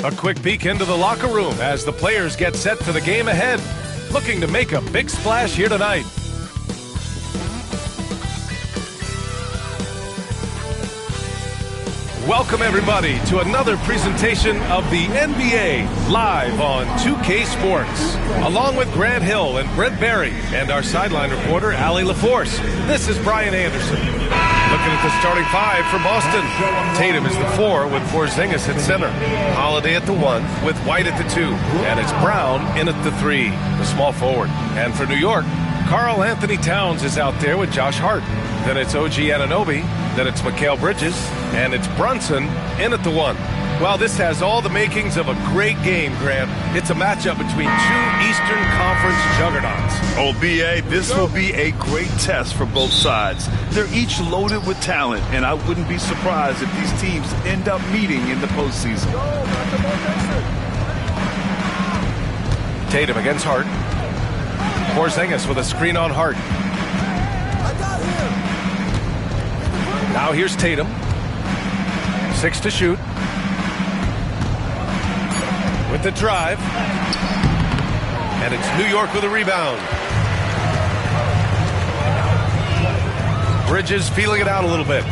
A quick peek into the locker room as the players get set for the game ahead, looking to make a big splash here tonight. Welcome everybody to another presentation of the NBA live on 2K Sports. Along with Grant Hill and Brent Barry and our sideline reporter Allie LaForce, this is Brian Anderson. Looking at the starting five for Boston. Tatum is the 4 with Porzingis at center. Holiday at the 1 with White at the 2. And it's Brown in at the 3, the small forward. And for New York, Karl Anthony Towns is out there with Josh Hart. Then it's OG Anunoby. Then it's Mikal Bridges. And it's Brunson in at the 1. Well, this has all the makings of a great game, Grant. It's a matchup between two Eastern Conference juggernauts. Oh, B.A., this will be a great test for both sides. They're each loaded with talent, and I wouldn't be surprised if these teams end up meeting in the postseason. Tatum against Hart. Porzingis with a screen on Hart. Now here's Tatum. 6 to shoot. With the drive. And it's New York with a rebound. Bridges feeling it out a little bit.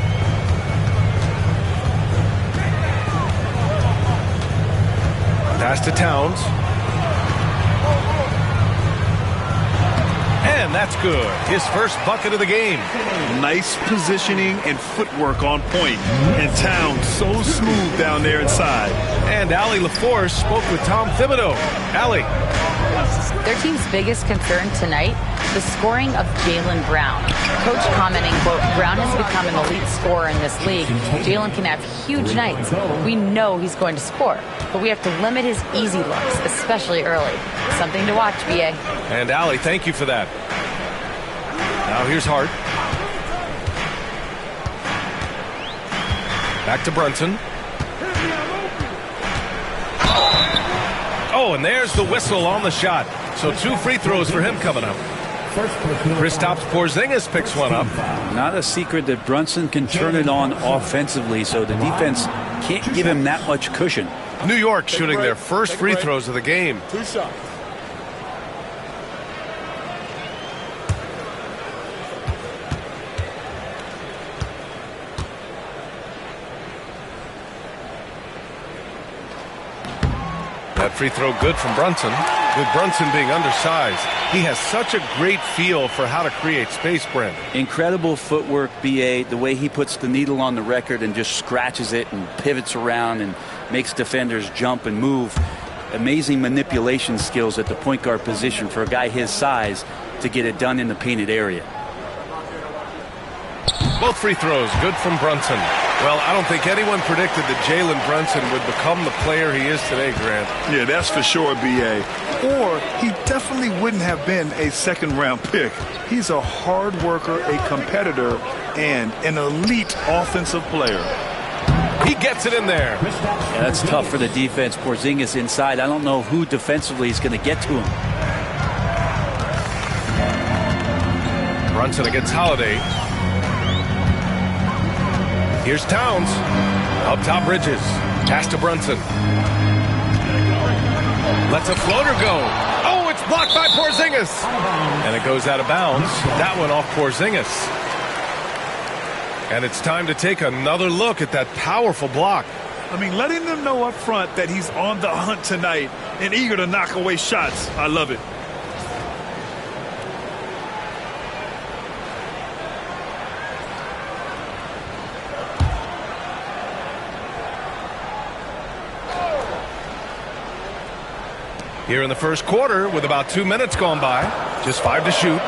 Pass to Towns. And that's good. His first bucket of the game. Nice positioning and footwork on point. And Towns so smooth down there inside. And Allie LaForce spoke with Tom Thibodeau. Allie. Their team's biggest concern tonight, the scoring of Jaylen Brown. Coach commenting, quote, Brown has become an elite scorer in this league. Jaylen can have huge nights. We know he's going to score, but we have to limit his easy looks, especially early. Something to watch, B.A. And Allie, thank you for that. Now here's Hart. Back to Brunson. Oh, and there's the whistle on the shot. So 2 free throws for him coming up. Kristaps Porzingis picks one up. Not a secret that Brunson can turn it on offensively, so the defense can't give him that much cushion. New York shooting their first free throws of the game. 2 shots. That free throw good from Brunson. With Brunson being undersized, he has such a great feel for how to create space, Brent. Incredible footwork, B.A., the way he puts the needle on the record and just scratches it and pivots around and makes defenders jump and move. Amazing manipulation skills at the point guard position for a guy his size to get it done in the painted area. Both free throws good from Brunson. Well, I don't think anyone predicted that Jalen Brunson would become the player he is today, Grant. Yeah, that's for sure, B.A. Or he definitely wouldn't have been a second-round pick. He's a hard worker, a competitor, and an elite offensive player. He gets it in there. Yeah, that's tough for the defense. Porzingis inside. I don't know who defensively is going to get to him. Brunson against Holiday. Here's Towns. Up top, Bridges. Pass to Brunson. Lets a floater go. Oh, it's blocked by Porzingis. And it goes out of bounds. That one off Porzingis. And it's time to take another look at that powerful block. I mean, letting them know up front that he's on the hunt tonight and eager to knock away shots. I love it. Here in the first quarter with about 2 minutes gone by. Just 5 to shoot.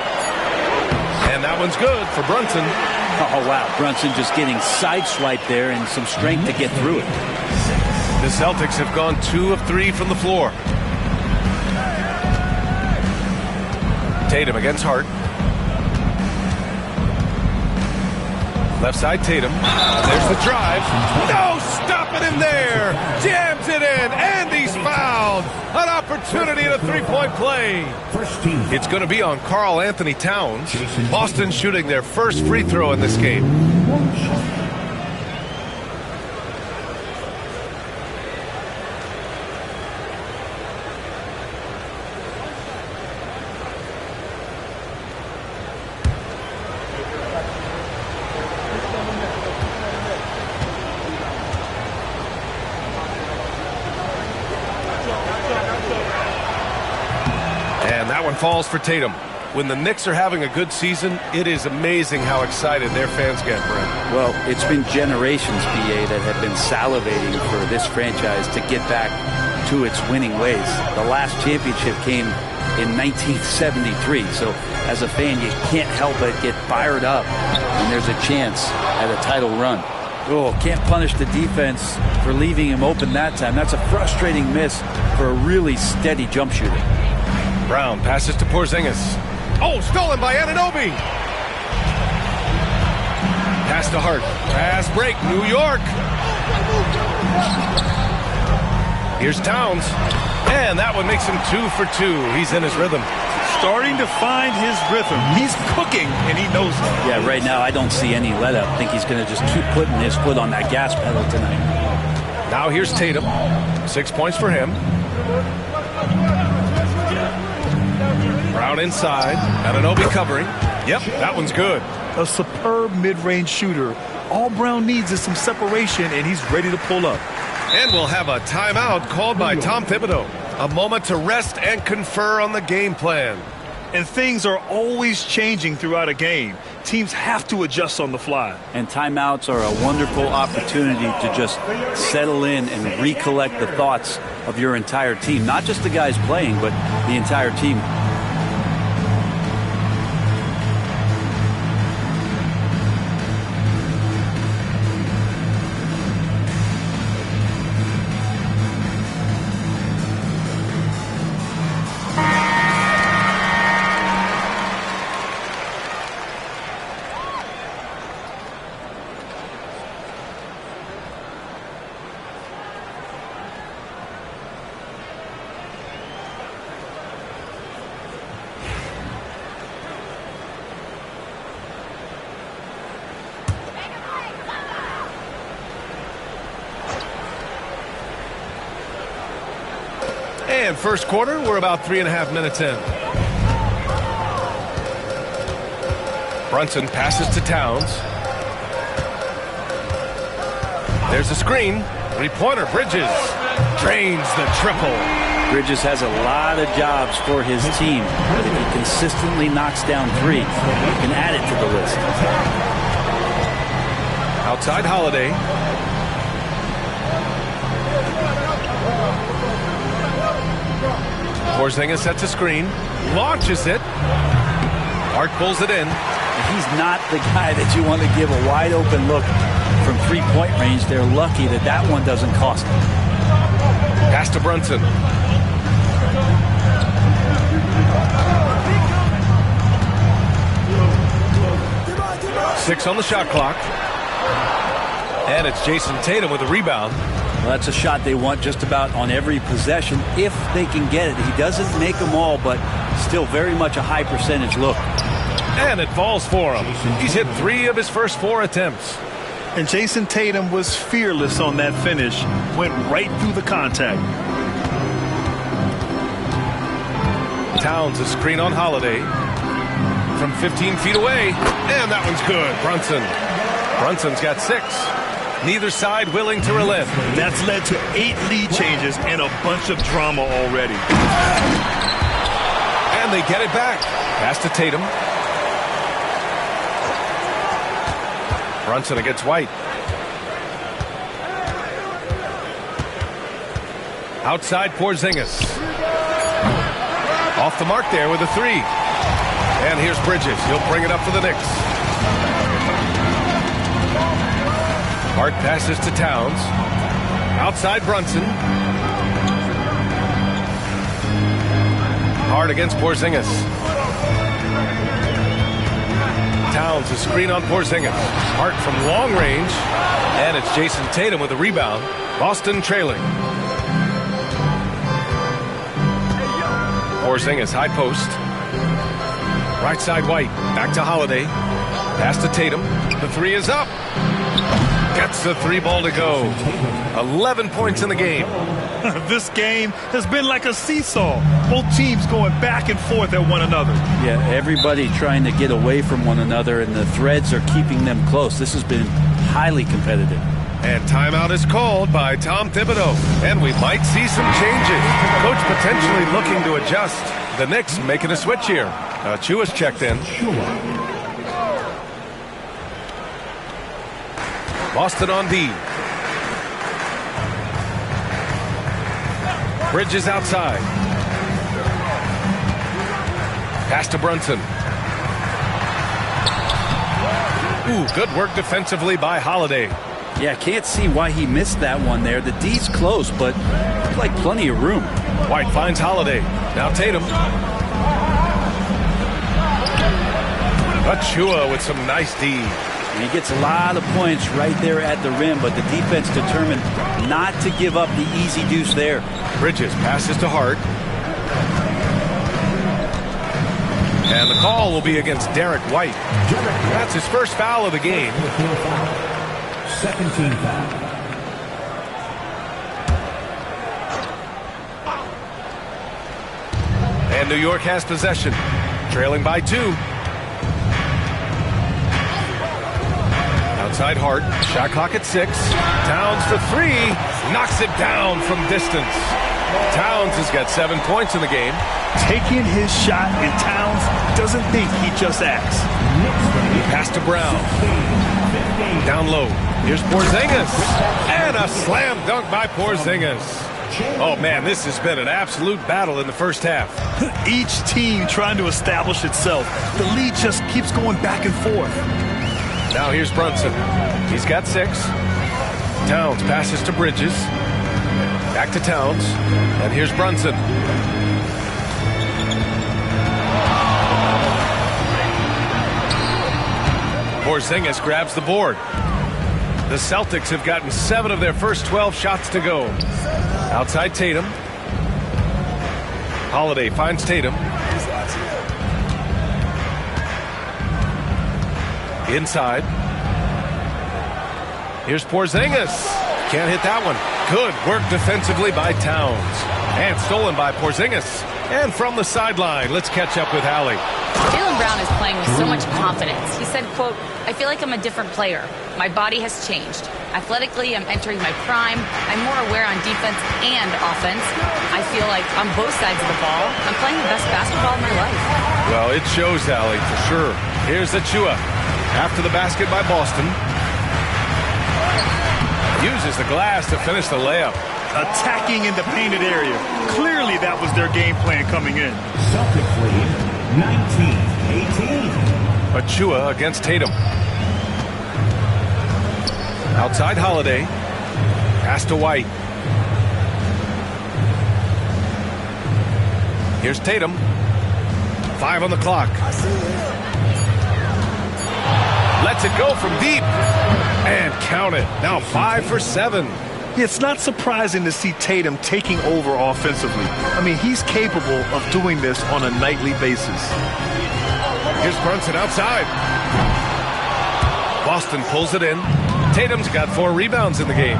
And that one's good for Brunson. Oh, wow. Brunson just getting sideswiped there and some strength to get through it. The Celtics have gone 2 of 3 from the floor. Tatum against Hart. Left side Tatum. There's the drive. No, stopping him there. Jams it in, and he's fouled. An opportunity at a three-point play. It's going to be on Karl Anthony Towns. Boston shooting their first free throw in this game. that one falls for Tatum. When the Knicks are having a good season, it is amazing how excited their fans get, Brent. Well, it's been generations, BA, that have been salivating for this franchise to get back to its winning ways. The last championship came in 1973, so as a fan, you can't help but get fired up when there's a chance at a title run. Oh, can't punish the defense for leaving him open that time. That's a frustrating miss for a really steady jump shooter. Brown passes to Porzingis. Oh, stolen by Anunoby. Pass to Hart. Pass break, New York. Here's Towns. And that one makes him 2 for 2. He's in his rhythm. Starting to find his rhythm. He's cooking, and he knows it. Yeah, right now I don't see any let up. I think he's going to just keep putting his foot on that gas pedal tonight. Now here's Tatum. 6 points for him. Brown inside. Anunoby covering. Yep, that one's good. A superb mid-range shooter. All Brown needs is some separation, and he's ready to pull up. And we'll have a timeout called by Tom Thibodeau. A moment to rest and confer on the game plan. And things are always changing throughout a game. Teams have to adjust on the fly. And timeouts are a wonderful opportunity to just settle in and recollect the thoughts of your entire team. Not just the guys playing, but the entire team. And first quarter, we're about 3.5 minutes in. Brunson passes to Towns. There's a screen. Three-pointer, Bridges. Drains the triple. Bridges has a lot of jobs for his team, but if he consistently knocks down three, he can add it to the list. Outside Holiday. Porzingis sets a screen, launches it. Hart pulls it in. He's not the guy that you want to give a wide open look from three-point range. They're lucky that that one doesn't cost them. Pass to Brunson. Six on the shot clock. And it's Jason Tatum with a rebound. Well, that's a shot they want just about on every possession if they can get it. He doesn't make them all, but still very much a high percentage look. And it falls for him. He's hit 3 of his first 4 attempts. And Jason Tatum was fearless on that finish. Went right through the contact. Towns a screen on Holiday. From 15 feet away. And that one's good. Brunson's got 6. Neither side willing to relent. That's led to 8 lead changes and a bunch of drama already. And they get it back. Pass to Tatum. Brunson against White. Outside Porzingis. Off the mark there with a 3. And here's Bridges. He'll bring it up for the Knicks. Hart passes to Towns. Outside Brunson. Hart against Porzingis. Towns a screen on Porzingis. Hart from long range. And it's Jason Tatum with a rebound. Boston trailing. Porzingis high post. Right side White. Back to Holiday. Pass to Tatum. The 3 is up. Gets the 3 ball to go. 11 points in the game. This game has been like a seesaw. Both teams going back and forth at one another. Yeah, everybody trying to get away from one another, and the threads are keeping them close. This has been highly competitive. And timeout is called by Tom Thibodeau. And we might see some changes. Coach potentially looking to adjust. The Knicks making a switch here. Chua's checked in. Boston on D. Bridges outside. Pass to Brunson. Ooh, good work defensively by Holiday. Yeah, can't see why he missed that one there. The D's close, but like plenty of room. White finds Holiday. Now Tatum. Achua with some nice D. And he gets a lot of points right there at the rim, but the defense determined not to give up the easy deuce there. Bridges passes to Hart. And the call will be against Derek White. That's his first foul of the game. Second team foul. And New York has possession. Trailing by 2. Outside Hart. Shot clock at 6. Towns for 3. Knocks it down from distance. Towns has got 7 points in the game. Taking his shot, and Towns doesn't think, he just acts. Pass to Brown. Down low. Here's Porzingis. And a slam dunk by Porzingis. Oh, man, this has been an absolute battle in the first half. Each team trying to establish itself. The lead just keeps going back and forth. Now here's Brunson. He's got 6. Towns passes to Bridges. Back to Towns. And here's Brunson. Porzingis grabs the board. The Celtics have gotten 7 of their first 12 shots to go. Outside Tatum. Holiday finds Tatum. Inside. Here's Porzingis. Can't hit that one. Good work defensively by Towns. And stolen by Porzingis. And from the sideline, let's catch up with Hallie. Jaylen Brown is playing with so much confidence. He said, quote, "I feel like I'm a different player. My body has changed. Athletically, I'm entering my prime. I'm more aware on defense and offense. I feel like on both sides of the ball, I'm playing the best basketball of my life." Well, it shows, Hallie, for sure. Here's Achua. After the basket by Boston. Uses the glass to finish the layup. Attacking in the painted area. Clearly that was their game plan coming in. Celtics lead 19-18. Achua against Tatum. Outside Holiday. Pass to White. Here's Tatum. 5 on the clock. Lets it go from deep. And count it. Now 5 for 7. It's not surprising to see Tatum taking over offensively. I mean, he's capable of doing this on a nightly basis. Here's Brunson outside. Boston pulls it in. Tatum's got 4 rebounds in the game.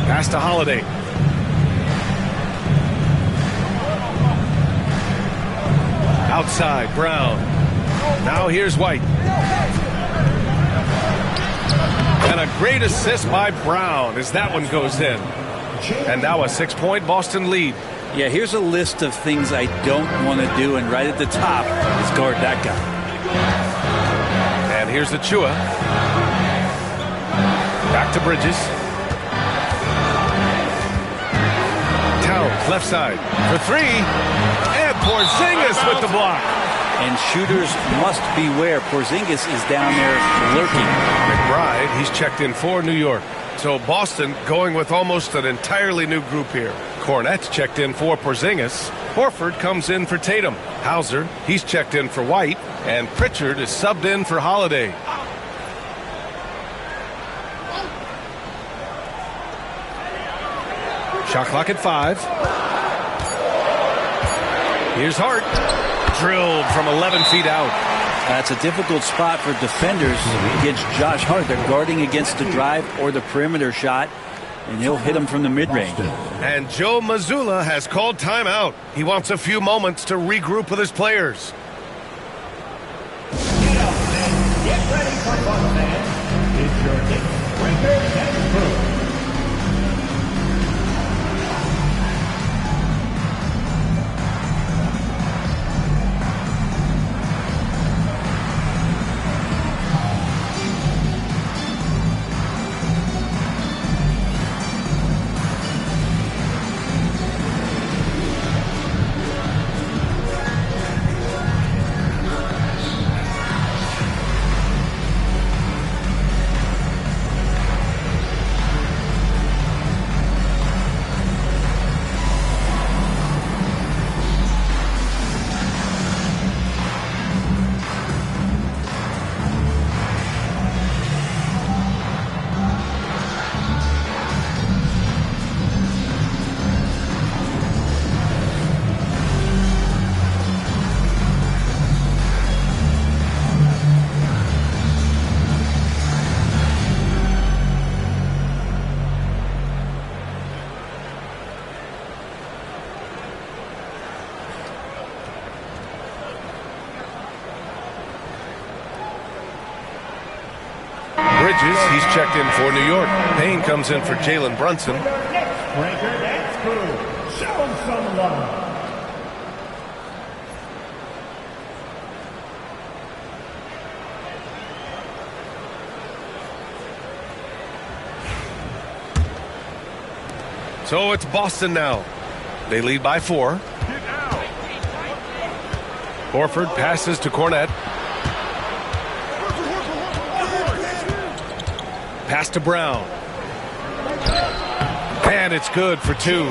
Pass to Holiday. Outside, Brown. Now here's White. And a great assist by Brown as that one goes in. And now a 6-point Boston lead. Yeah, here's a list of things I don't want to do, and right at the top is guard that guy. And here's Achua. Back to Bridges. Towns, left side for 3. And Porzingis with the block. And shooters must beware. Porzingis is down there lurking. McBride, he's checked in for New York. So Boston going with almost an entirely new group here. Cornette's checked in for Porzingis. Horford comes in for Tatum. Hauser, he's checked in for White. And Pritchard is subbed in for Holiday. Shot clock at 5. Here's Hart. Drilled from 11 feet out. That's a difficult spot for defenders against Josh Hart. They're guarding against the drive or the perimeter shot, and he'll hit them from the mid-range. And Joe Mazzulla has called timeout. He wants a few moments to regroup with his players. Get ready for fun, fans. It's your Bridges. He's checked in for New York. Payne comes in for Jalen Brunson. Breaker, that's cool. Show him some love. So it's Boston now. They lead by 4. Horford passes to Cornette. Pass to Brown. And it's good for 2.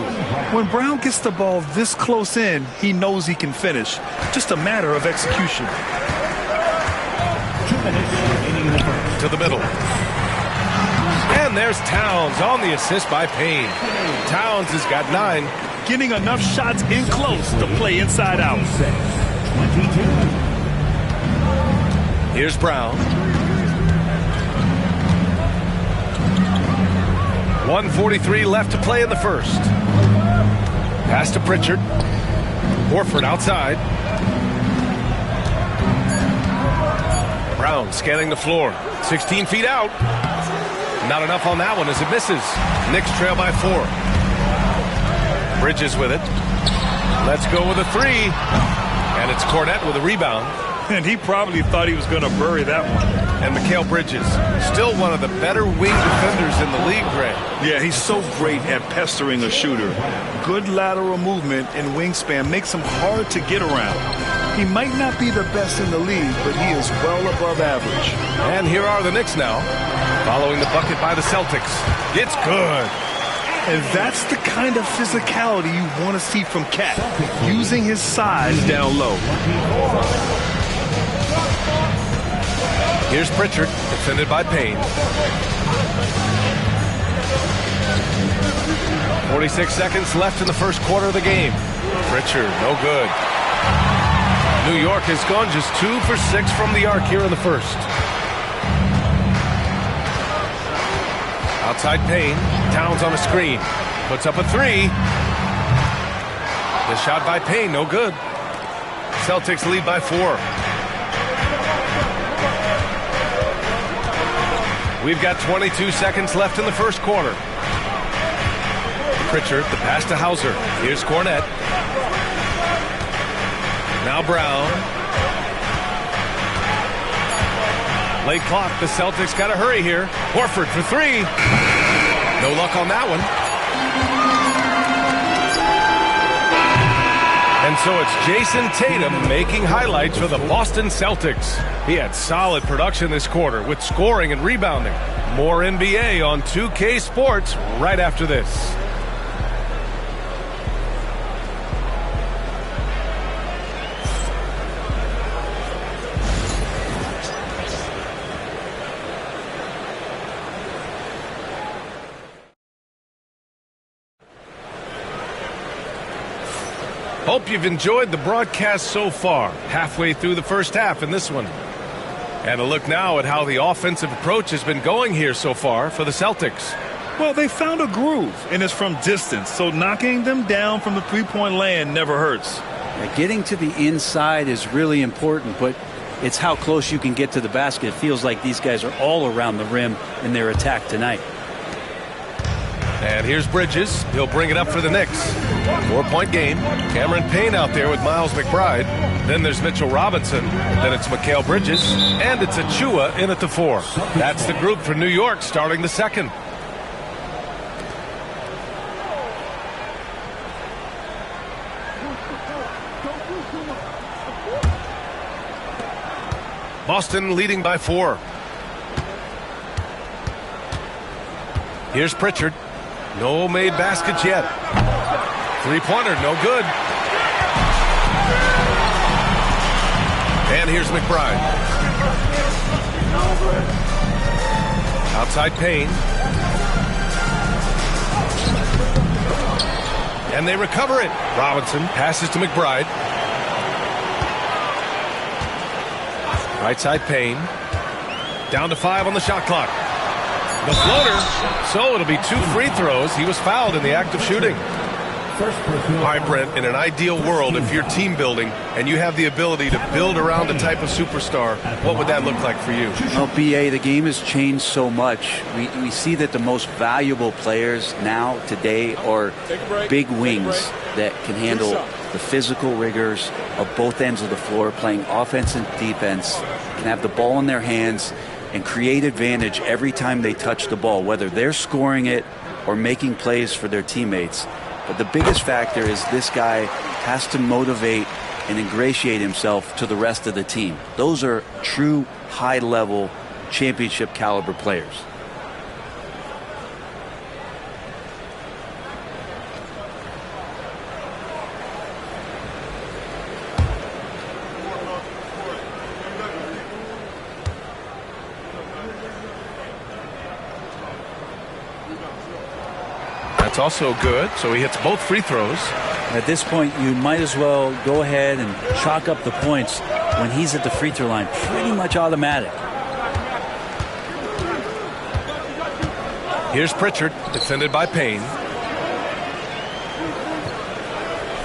When Brown gets the ball this close in, he knows he can finish. Just a matter of execution. 2 minutes To the middle. And there's Towns on the assist by Payne. Towns has got 9. Getting enough shots in close to play inside out. 22. Here's Brown. 1:43 left to play in the first. Pass to Pritchard. Horford outside. Brown scanning the floor. 16 feet out. Not enough on that one as it misses. Knicks trail by 4. Bridges with it. Let's go with a 3. And it's Cornette with a rebound. And he probably thought he was going to bury that one. And Mikal Bridges, still one of the better wing defenders in the league, Grant. Yeah, he's so great at pestering a shooter. Good lateral movement and wingspan makes him hard to get around. He might not be the best in the league, but he is well above average. And here are the Knicks now, following the bucket by the Celtics. It's good. And that's the kind of physicality you want to see from Cat, using his size down low. Here's Pritchard, defended by Payne. 46 seconds left in the first quarter of the game. Pritchard, no good. New York has gone just 2 for 6 from the arc here in the first. Outside Payne, Towns on a screen. Puts up a 3. The shot by Payne, no good. Celtics lead by 4. We've got 22 seconds left in the first quarter. Pritchard, the pass to Hauser. Here's Cornette. Now Brown. Late clock. The Celtics got to hurry here. Horford for 3. No luck on that one. And so it's Jason Tatum making highlights for the Boston Celtics. He had solid production this quarter with scoring and rebounding. More NBA on 2K Sports right after this. Hope you've enjoyed the broadcast so far. Halfway through the first half in this one. And a look now at how the offensive approach has been going here so far for the Celtics. Well, they found a groove, and it's from distance, so knocking them down from the three-point land never hurts. Yeah, getting to the inside is really important, but it's how close you can get to the basket. It feels like these guys are all around the rim in their attack tonight. And here's Bridges. He'll bring it up for the Knicks. 4-point game. Cameron Payne out there with Miles McBride. Then there's Mitchell Robinson. Then it's Mikal Bridges. And it's Achua in at the 4. That's the group for New York starting the second. Boston leading by 4. Here's Pritchard. No made baskets yet. Three-pointer, no good. And here's McBride. Outside Payne. And they recover it. Robinson passes to McBride. Right side Payne. Down to 5 on the shot clock. The floater. So it'll be 2 free throws. He was fouled in the act of shooting. All right, Brent, in an ideal world, if you're team building and you have the ability to build around a type of superstar, what would that look like for you? Well, BA, the game has changed so much. We see that the most valuable players now, today, are big wings that can handle the physical rigors of both ends of the floor, playing offense and defense, can have the ball in their hands and create advantage every time they touch the ball, whether they're scoring it or making plays for their teammates. But the biggest factor is this guy has to motivate and ingratiate himself to the rest of the team. Those are true high-level championship caliber players. That's also good, so he hits both free throws. At this point, you might as well go ahead and chalk up the points when he's at the free throw line. Pretty much automatic. Here's Pritchard, defended by Payne.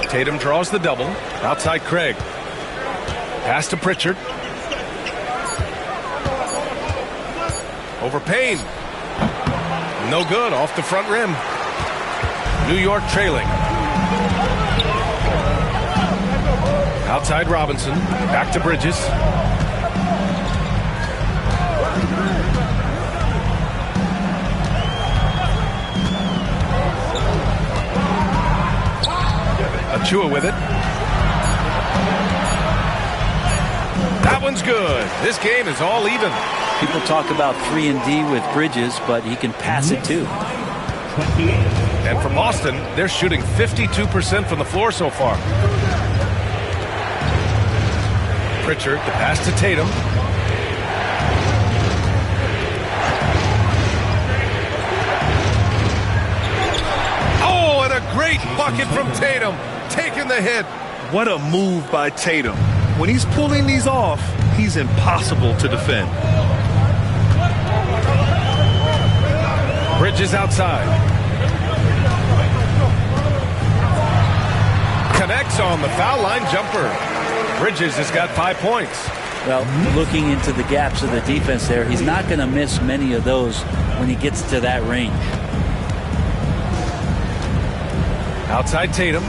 Tatum draws the double. Outside Craig. Pass to Pritchard. Over Payne. No good, off the front rim. New York trailing. Outside Robinson. Back to Bridges. Achua with it. That one's good. This game is all even. People talk about 3-and-D with Bridges, but he can pass it too. And for Boston, they're shooting 52% from the floor so far. Pritchard, the pass to Tatum. Oh, and a great bucket from Tatum. Taking the hit. What a move by Tatum. When he's pulling these off, he's impossible to defend. Bridges outside. Connects on the foul line jumper. Bridges has got 5 points. Well, looking into the gaps of the defense there, he's not going to miss many of those when he gets to that range. Outside Tatum.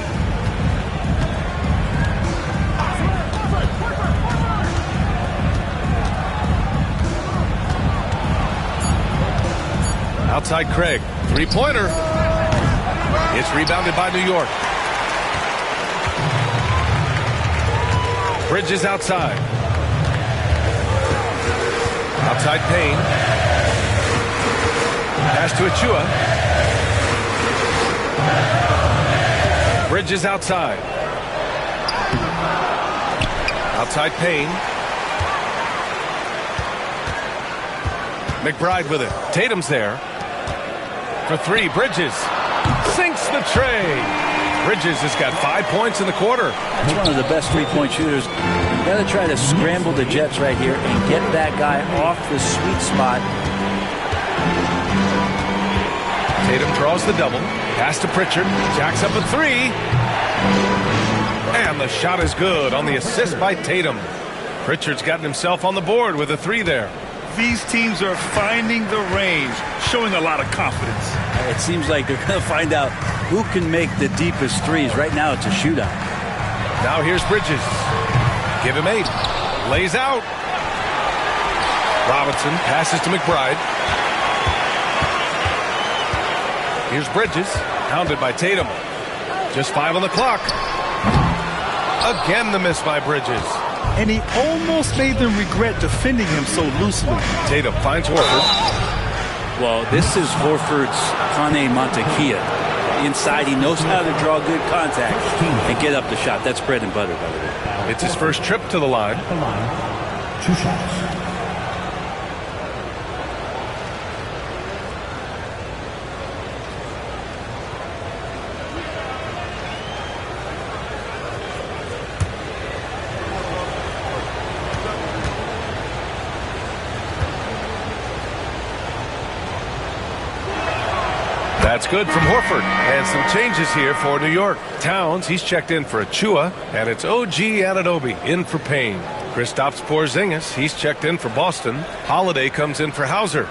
Outside Craig. Three-pointer. It's rebounded by New York. Bridges outside. Outside Payne. Pass to Achua. Bridges outside. Outside Payne. McBride with it. Tatum's there. For three, Bridges. Sinks the tray. Bridges has got 5 points in the quarter. He's one of the best three-point shooters. You got to try to scramble the Jets right here and get that guy off the sweet spot. Tatum draws the double. Pass to Pritchard. Jacks up a three. And the shot is good on the assist by Tatum. Pritchard's gotten himself on the board with a three there. These teams are finding the range, showing a lot of confidence. It seems like they're going to find out who can make the deepest threes. Right now, it's a shootout. Now here's Bridges. Give him 8. Lays out. Robinson passes to McBride. Here's Bridges. Hounded by Tatum. Just 5 on the clock. Again the miss by Bridges. And he almost made them regret defending him so loosely. Tatum finds Horford. Well, this is Horford's Pane Montekia. Inside, he knows how to draw good contact and get up the shot. That's bread and butter, by the way. It's his first trip to the line. 2 shots. That That's good from Horford. And some changes here for New York. Towns, he's checked in for Achua, and it's OG Anunoby in for Payne. Kristaps Porzingis, he's checked in for Boston. Holiday comes in for Hauser.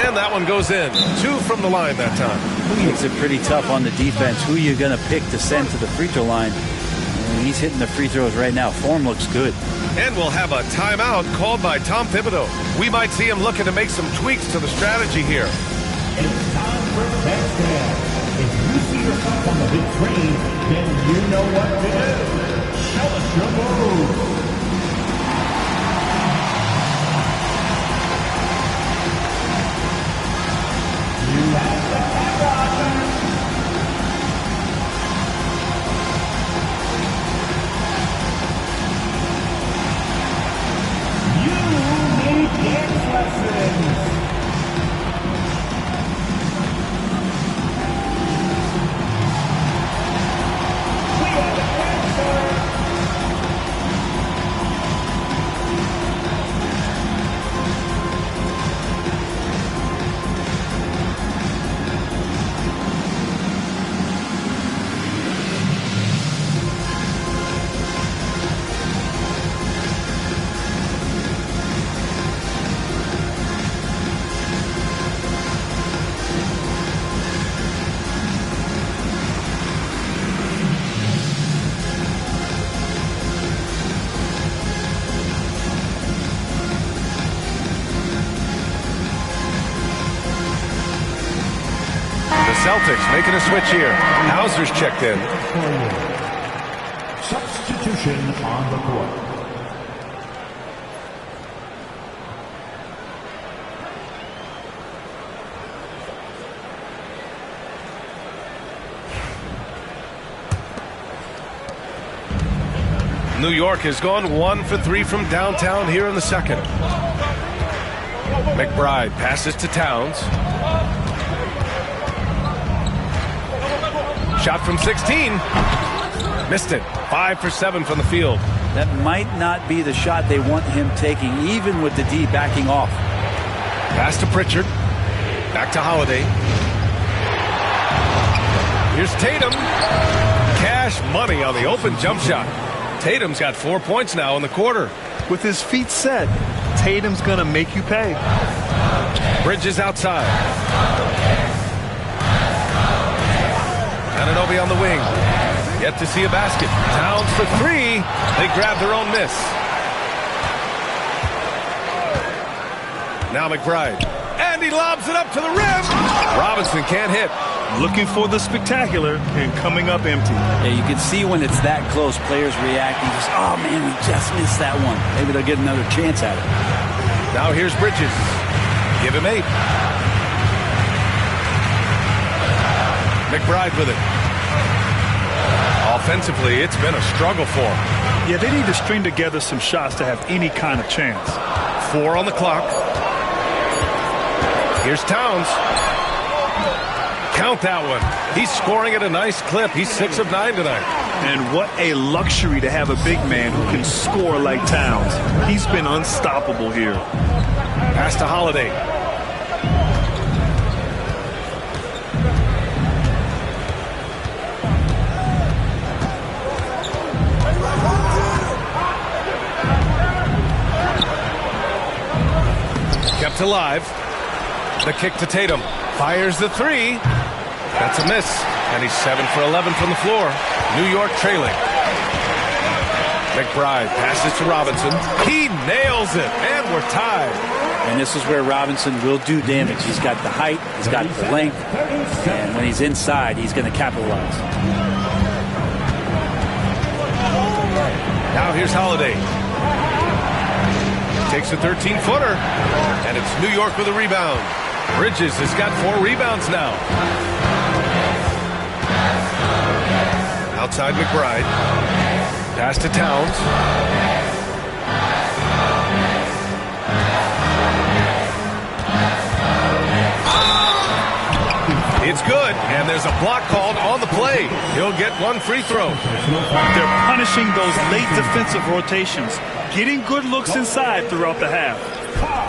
And that one goes in. 2 from the line that time. Makes it pretty tough on the defense. Who are you going to pick to send to the free throw line? And he's hitting the free throws right now. Form looks good. And we'll have a timeout called by Tom Thibodeau. We might see him looking to make some tweaks to the strategy here. It's time for touchdown. If you see yourself on the big screen, then you know what to do. Show us your move. You have the camera. You need dance lessons. We have the answer. Celtics making a switch here. Hauser's checked in. Substitution on the court. New York has gone 1 for 3 from downtown here in the second. McBride passes to Towns. Shot from 16. Missed it. 5 for 7 from the field. That might not be the shot they want him taking, even with the D backing off. Pass to Pritchard. Back to Holiday. Here's Tatum. Cash money on the open jump shot. Tatum's got 4 points now in the quarter. With his feet set, Tatum's going to make you pay. Bridges outside. Anunoby on the wing. Yet to see a basket. Towns for 3. They grab their own miss. Now McBride. And he lobs it up to the rim. Robinson can't hit. Looking for the spectacular and coming up empty. Yeah, you can see when it's that close, players reacting. Just, oh, man, we just missed that one. Maybe they'll get another chance at it. Now here's Bridges. Give him 8. McBride with it. Offensively, it's been a struggle for him. Yeah, they need to string together some shots to have any kind of chance. 4 on the clock. Here's Towns. Count that one. He's scoring at a nice clip. He's 6 of 9 tonight. And what a luxury to have a big man who can score like Towns. He's been unstoppable here. Pass to Holiday. Kept alive. The kick to Tatum. Fires the 3. That's a miss. And he's 7 for 11 from the floor. New York trailing. McBride passes to Robinson. He nails it. And we're tied. And this is where Robinson will do damage. He's got the height. He's got the length. And when he's inside, he's going to capitalize. Now here's Holiday. Takes a 13-footer. And it's New York with a rebound. Bridges has got 4 rebounds now. Outside McBride. Pass to Towns. It's good, and there's a block called on the play. He'll get one free throw. They're punishing those late defensive rotations, getting good looks inside throughout the half.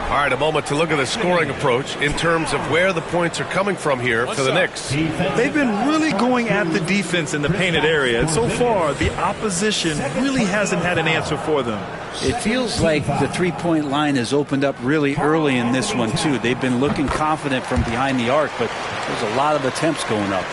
All right, a moment to look at the scoring approach in terms of where the points are coming from here for the Knicks. They've been really going at the defense in the painted area, and so far the opposition really hasn't had an answer for them. It feels like the three-point line has opened up really early in this one, too. They've been looking confident from behind the arc, but there's a lot of attempts going up.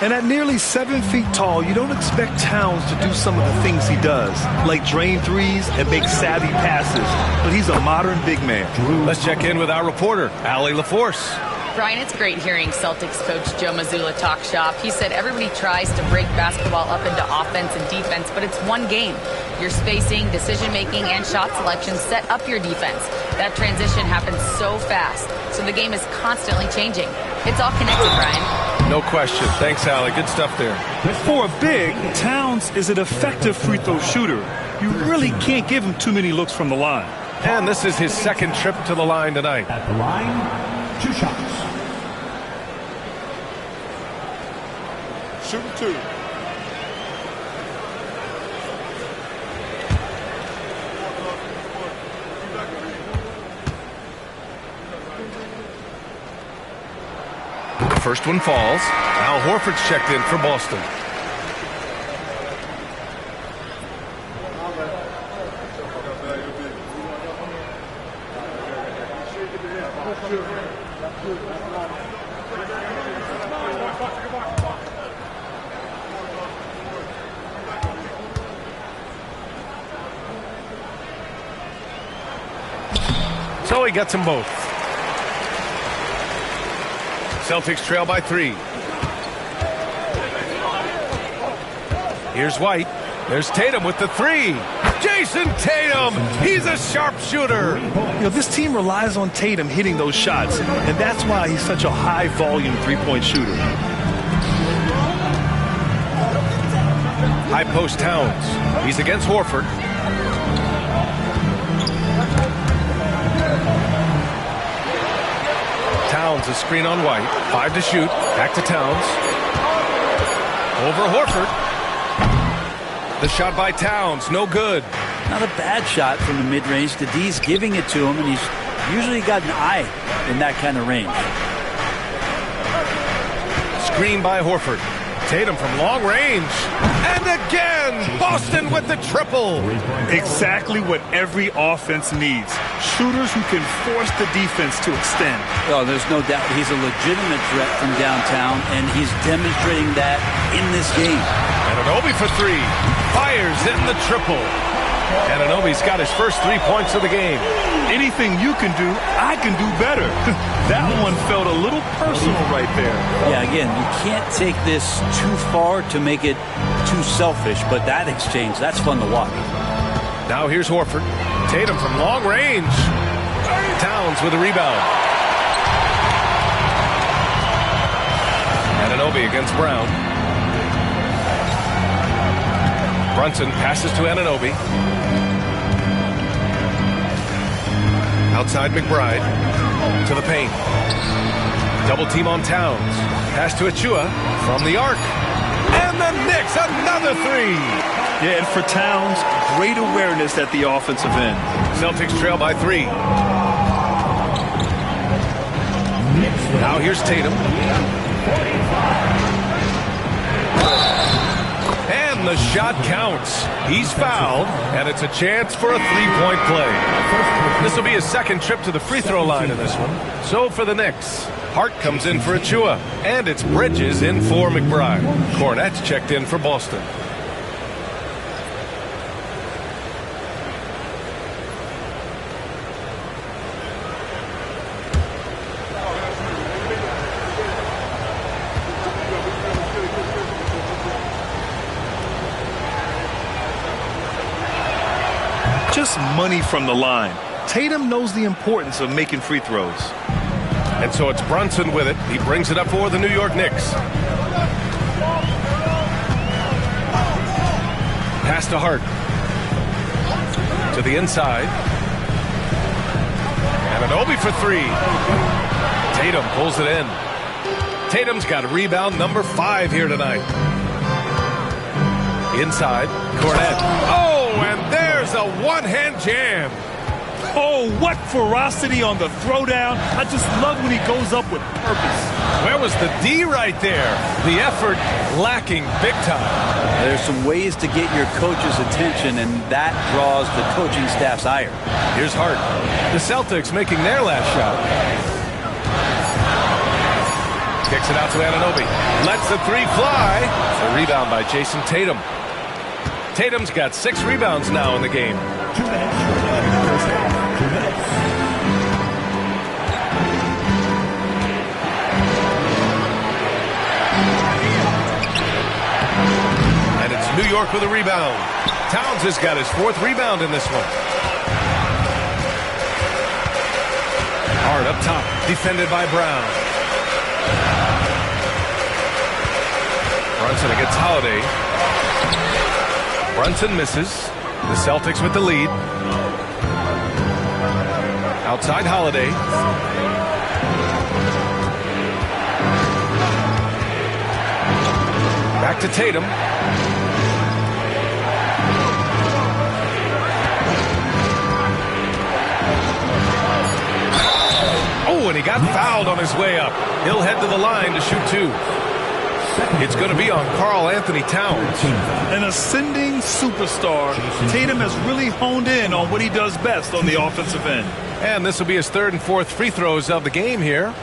And at nearly 7 feet tall, you don't expect Towns to do some of the things he does, like drain threes and make savvy passes. But he's a modern big man. Let's check in with our reporter, Allie LaForce. Brian, it's great hearing Celtics coach Joe Mazzulla talk shop. He said everybody tries to break basketball up into offense and defense, but it's one game. Your spacing, decision-making, and shot selection set up your defense. That transition happens so fast, so the game is constantly changing. It's all connected, Brian. No question. Thanks, Allie. Good stuff there. For a big, Towns is an effective free throw shooter. You really can't give him too many looks from the line. And this is his second trip to the line tonight. At the line, 2 shots. Shooting 2. The first one falls. Al Horford's checked in for Boston. So he gets them both. Celtics trail by 3. Here's White. There's Tatum with the 3. Jason Tatum! He's a sharpshooter. You know, this team relies on Tatum hitting those shots, and that's why he's such a high-volume three-point shooter. High post Towns. He's against Horford. Towns, a screen on White. 5 to shoot. Back to Towns. Over Horford. The shot by Towns, no good. Not a bad shot from the mid-range. The D's giving it to him, and he's usually got an eye in that kind of range. Screen by Horford. Tatum from long range. And again, Boston with the triple. Exactly what every offense needs. Shooters who can force the defense to extend. Oh, there's no doubt he's a legitimate threat from downtown, and he's demonstrating that in this game. Anunoby for 3. Fires in the triple. Anunoby's got his first 3 points of the game. Anything you can do, I can do better. That one felt a little personal right there. Yeah, again, you can't take this too far to make it too selfish, but that exchange, that's fun to watch. Now here's Horford. Tatum from long range. Towns with a rebound. Anunoby against Brown. Brunson passes to Anunoby. Outside McBride. To the paint. Double team on Towns. Pass to Achua from the arc. And the Knicks, another 3. Yeah, and for Towns, great awareness at the offensive end. Celtics trail by 3. Now here's Tatum. And the shot counts. He's fouled, and it's a chance for a 3-point play. This will be his second trip to the free throw line in this one. So for the Knicks, Hart comes in for Achua, and it's Bridges in for McBride. Cornette's checked in for Boston. Just money from the line. Tatum knows the importance of making free throws. And so it's Brunson with it. He brings it up for the New York Knicks. Pass to Hart. To the inside. Anunoby for 3. Tatum pulls it in. Tatum's got a rebound number 5 here tonight. Inside, Cornet. Oh, and there's a one-hand jam. Oh, what ferocity on the throwdown. I just love when he goes up with purpose. Where was the D right there? The effort lacking big time. There's some ways to get your coach's attention, and that draws the coaching staff's ire. Here's Hart. The Celtics making their last shot. Kicks it out to Anunoby. Lets the 3 fly. A rebound by Jason Tatum. Tatum's got 6 rebounds now in the game. 2 minutes remaining in the first half. 2 minutes. And it's New York with a rebound. Towns has got his 4th rebound in this one. Hard up top, defended by Brown. Brunson against Holiday. Brunson misses. The Celtics with the lead. Outside Holiday. Back to Tatum. Oh, and he got fouled on his way up. He'll head to the line to shoot 2. It's going to be on Karl Anthony Towns. An ascending superstar. Tatum has really honed in on what he does best on the offensive end. And this will be his 3rd and 4th free throws of the game here.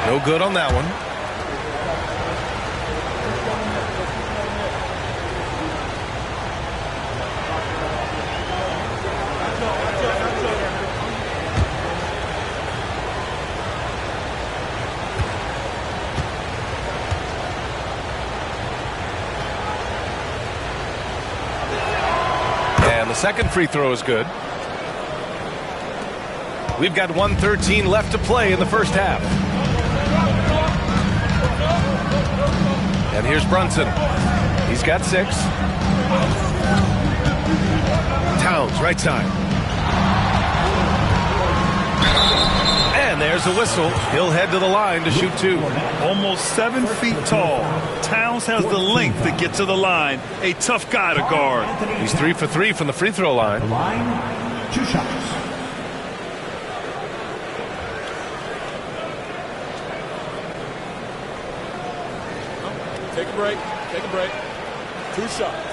No good on that one. And the second free throw is good. We've got 1:13 left to play in the first half. And here's Brunson. He's got 6. Towns, right side. And there's a whistle. He'll head to the line to shoot 2. Almost 7 feet tall. Towns has the length to get to the line. A tough guy to guard. He's 3 for 3 from the free throw line. The line, 2 shots. Take a break. Take a break. 2 shots.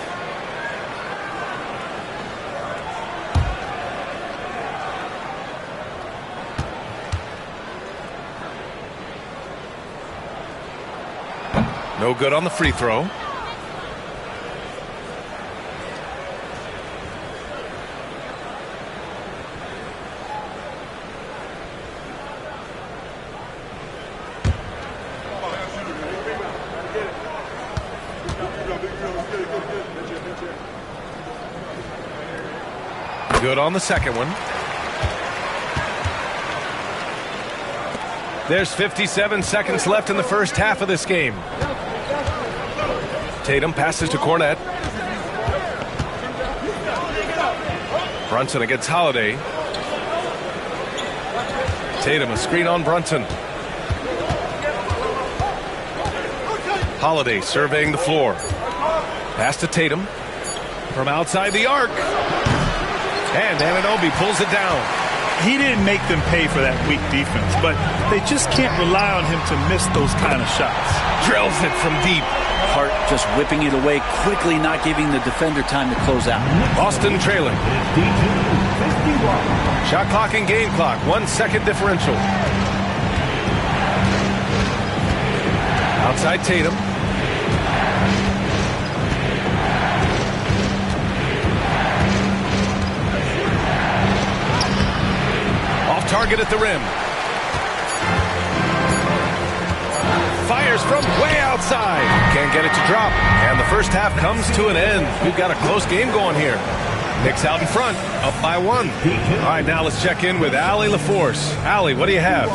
No good on the free throw. Good on the second one. There's 57 seconds left in the first half of this game. Tatum passes to Cornet. Brunson against Holiday. Tatum, a screen on Brunson. Holiday surveying the floor. Pass to Tatum. From outside the arc. And Anunoby pulls it down. He didn't make them pay for that weak defense, but they just can't rely on him to miss those kind of shots. Drills it from deep. Hart just whipping it away quickly, not giving the defender time to close out. Boston trailing. 52-51. Shot clock and game clock. 1 second differential. Outside Tatum. Off target at the rim. Fires from way outside. Can't get it to drop. And the first half comes to an end. We've got a close game going here. Knicks out in front, up by 1. All right, now let's check in with Allie LaForce. Allie, what do you have?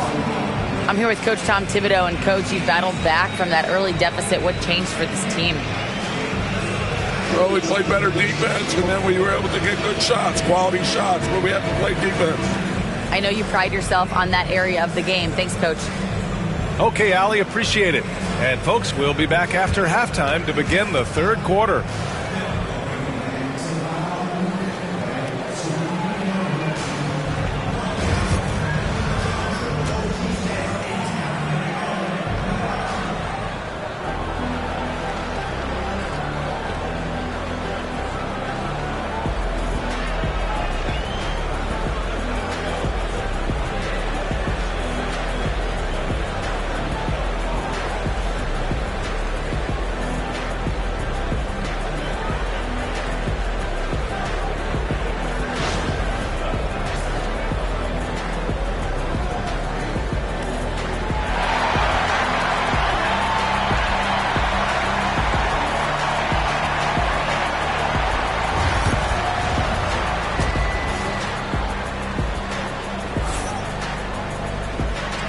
I'm here with Coach Tom Thibodeau, and Coach, you battled back from that early deficit. What changed for this team? Well, we played better defense, and then we were able to get good shots, quality shots, but we had to play defense. I know you pride yourself on that area of the game. Thanks, Coach. Okay, Allie, appreciate it. And folks, we'll be back after halftime to begin the third quarter.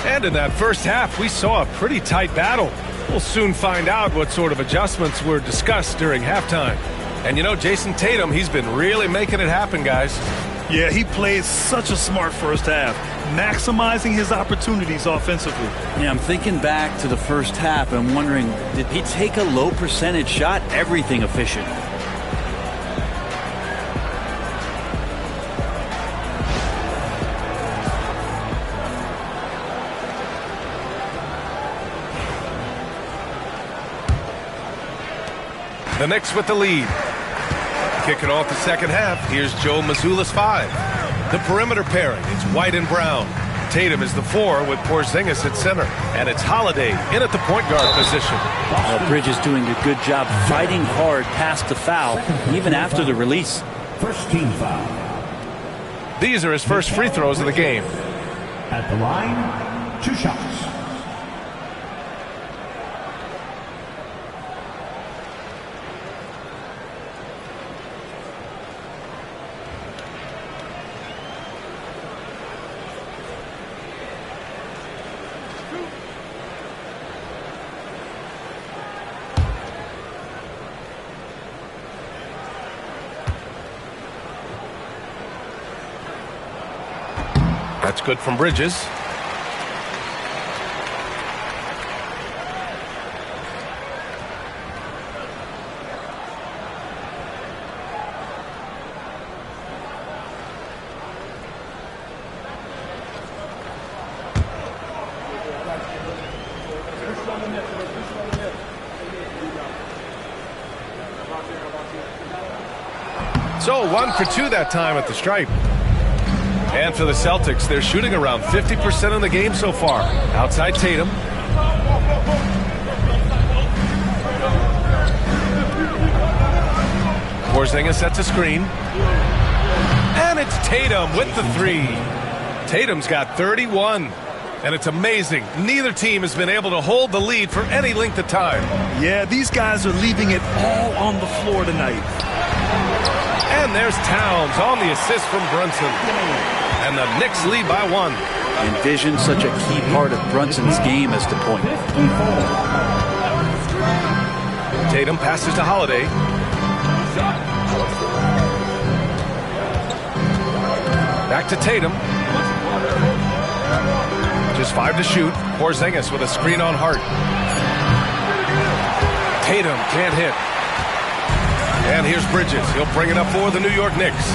And in that first half, we saw a pretty tight battle. We'll soon find out what sort of adjustments were discussed during halftime. And you know, Jason Tatum, he's been really making it happen, guys. Yeah, he played such a smart first half, maximizing his opportunities offensively. Yeah, I'm thinking back to the first half. I'm wondering, did he take a low percentage shot? Everything efficient. The Knicks with the lead. Kicking off the second half, here's Joe Mazzulla's 5. The perimeter pairing, it's White and Brown. Tatum is the 4 with Porzingis at center. And it's Holiday in at the point guard position. Bridges doing a good job fighting hard past the foul, even after the release. First team foul. These are his first free throws of the game. At the line, 2 shots. That's good from Bridges. So 1 for 2 that time at the stripe. And for the Celtics, they're shooting around 50% in the game so far. Outside Tatum. Porzingis sets a screen. And it's Tatum with the 3. Tatum's got 31. And it's amazing. Neither team has been able to hold the lead for any length of time. Yeah, these guys are leaving it all on the floor tonight. And there's Towns on the assist from Brunson. And the Knicks lead by 1. Envision such a key part of Brunson's game as the point. Tatum passes to Holiday. Back to Tatum. Just 5 to shoot. Porzingis with a screen on Hart. Tatum can't hit. And here's Bridges. He'll bring it up for the New York Knicks.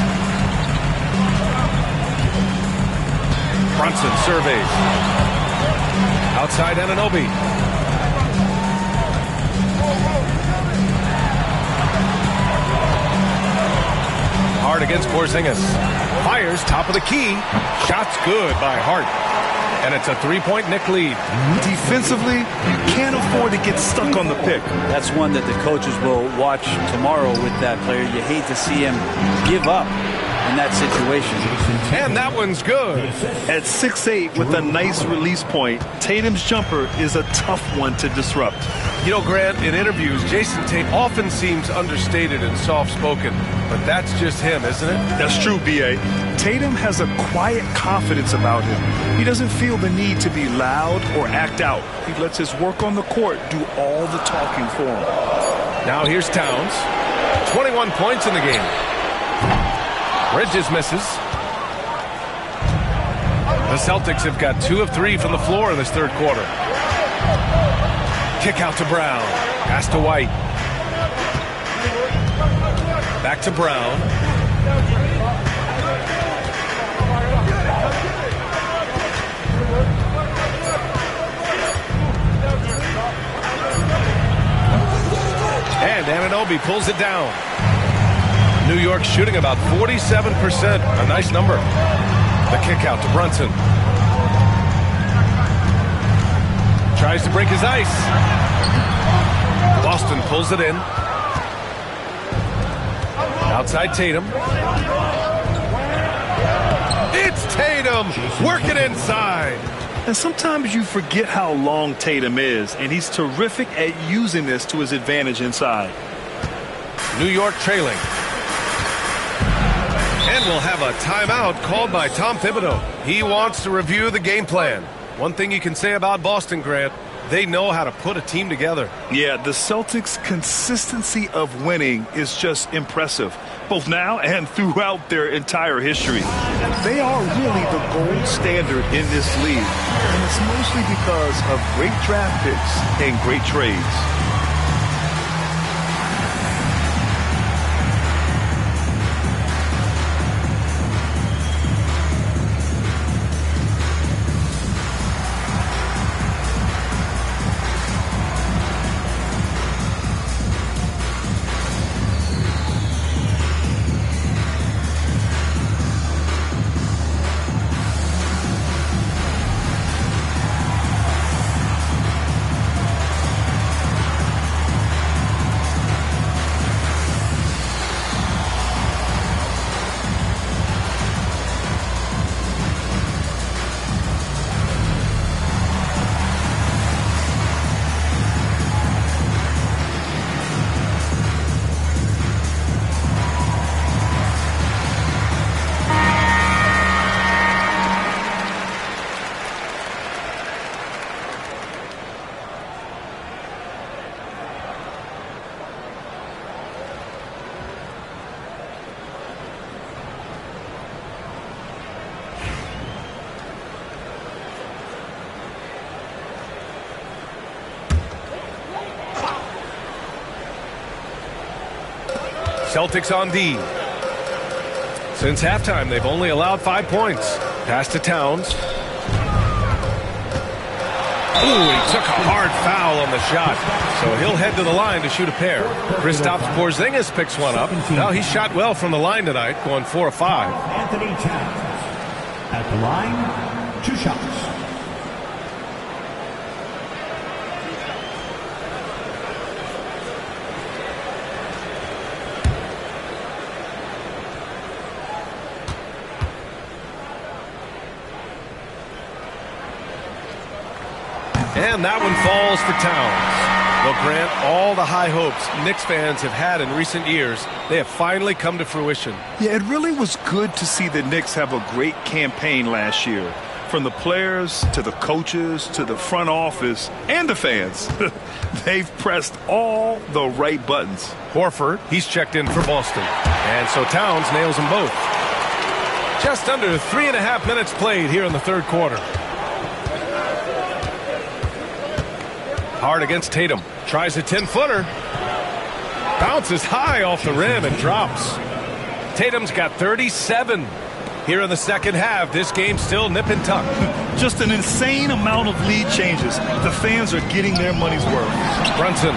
Brunson surveys. Outside Anunoby. Hart against Porzingis. Fires top of the key. Shot's good by Hart. And it's a 3-point Knick lead. Defensively, you can't afford to get stuck on the pick. That's one that the coaches will watch tomorrow with that player. You hate to see him give up in that situation. And that one's good. At 6'8" with a nice release point, Tatum's jumper is a tough one to disrupt. You know, Grant, in interviews, Jason Tate often seems understated and soft-spoken, but that's just him, isn't it? That's true, B.A. Tatum has a quiet confidence about him. He doesn't feel the need to be loud or act out. He lets his work on the court do all the talking for him. Now here's Towns. 21 points in the game. Bridges misses. The Celtics have got 2 of 3 from the floor in this third quarter. Kick out to Brown. Pass to White. Back to Brown. And Anunoby pulls it down. New York shooting about 47%. A nice number. The kick out to Brunson. Tries to break his ice. Boston pulls it in. Outside Tatum. It's Tatum working inside. And sometimes you forget how long Tatum is, and he's terrific at using this to his advantage inside. New York trailing. And we'll have a timeout called by Tom Thibodeau. He wants to review the game plan. One thing you can say about Boston, Grant, they know how to put a team together. Yeah, the Celtics' consistency of winning is just impressive, both now and throughout their entire history. They are really the gold standard in this league, and it's mostly because of great draft picks and great trades. Celtics on D. Since halftime, they've only allowed 5 points. Pass to Towns. Ooh, he took a hard foul on the shot. So he'll head to the line to shoot a pair. Kristaps Porzingis picks one up. Now he shot well from the line tonight, going 4 of 5. Anthony Towns at the line, 2 shots. And that one falls for Towns. Well, Grant, all the high hopes Knicks fans have had in recent years, they have finally come to fruition. Yeah, it really was good to see the Knicks have a great campaign last year. From the players to the coaches to the front office and the fans. They've pressed all the right buttons. Horford, he's checked in for Boston. And so Towns nails them both. Just under 3.5 minutes played here in the third quarter. Hard against Tatum. Tries a 10-footer. Bounces high off the rim and drops. Tatum's got 37 here in the second half. This game's still nip and tuck. Just an insane amount of lead changes. The fans are getting their money's worth. Brunson.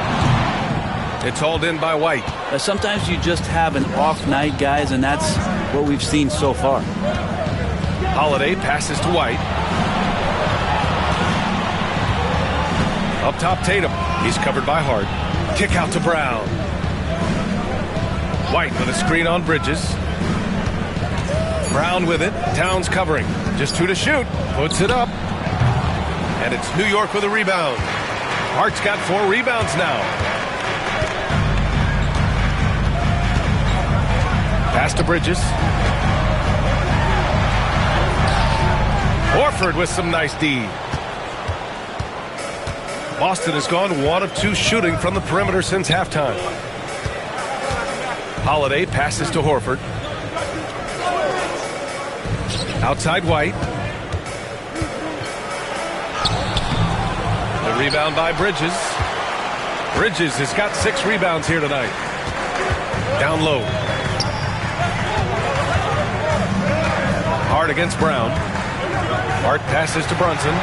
It's hauled in by White. Sometimes you just have an off night, guys, and that's what we've seen so far. Holiday passes to White. Up top, Tatum. He's covered by Hart. Kick out to Brown. White with a screen on Bridges. Brown with it. Towns covering. Just 2 to shoot. Puts it up. And it's New York with a rebound. Hart's got 4 rebounds now. Pass to Bridges. Horford with some nice D. Boston has gone 1 of 2 shooting from the perimeter since halftime. Holiday passes to Horford. Outside White. The rebound by Bridges. Bridges has got 6 rebounds here tonight. Down low. Hart against Brown. Hart passes to Brunson.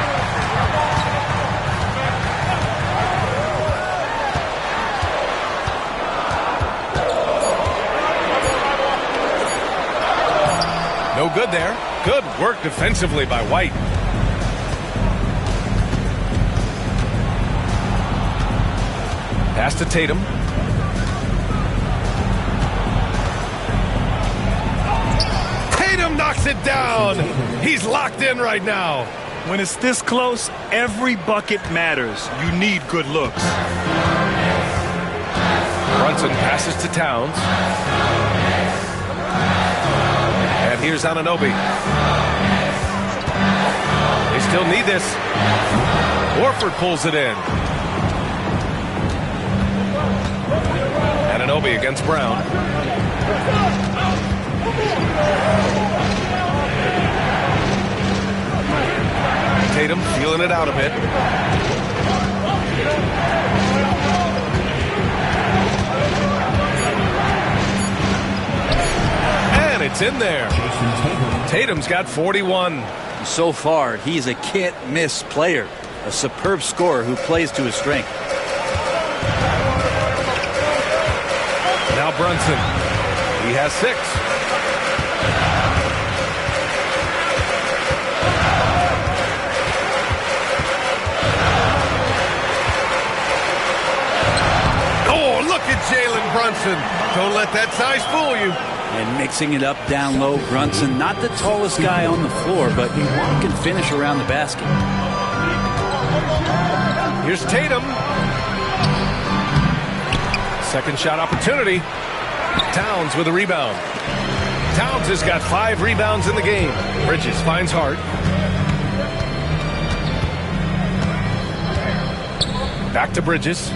No good there. Good work defensively by White. Pass to Tatum. Tatum knocks it down. He's locked in right now. When it's this close, every bucket matters. You need good looks. Brunson passes to Towns. And here's Anunoby. They still need this. Horford pulls it in. Anunoby against Brown. Tatum feeling it out a bit. And it's in there. Tatum's got 41. So far, he's a can't-miss player. A superb scorer who plays to his strength. Now Brunson. He has 6. Oh, look at Jalen Brunson. Don't let that size fool you. And mixing it up down low, Brunson, not the tallest guy on the floor, but he can finish around the basket. Here's Tatum. Second shot opportunity. Towns with a rebound. Towns has got 5 rebounds in the game. Bridges finds Hart. Back to Bridges.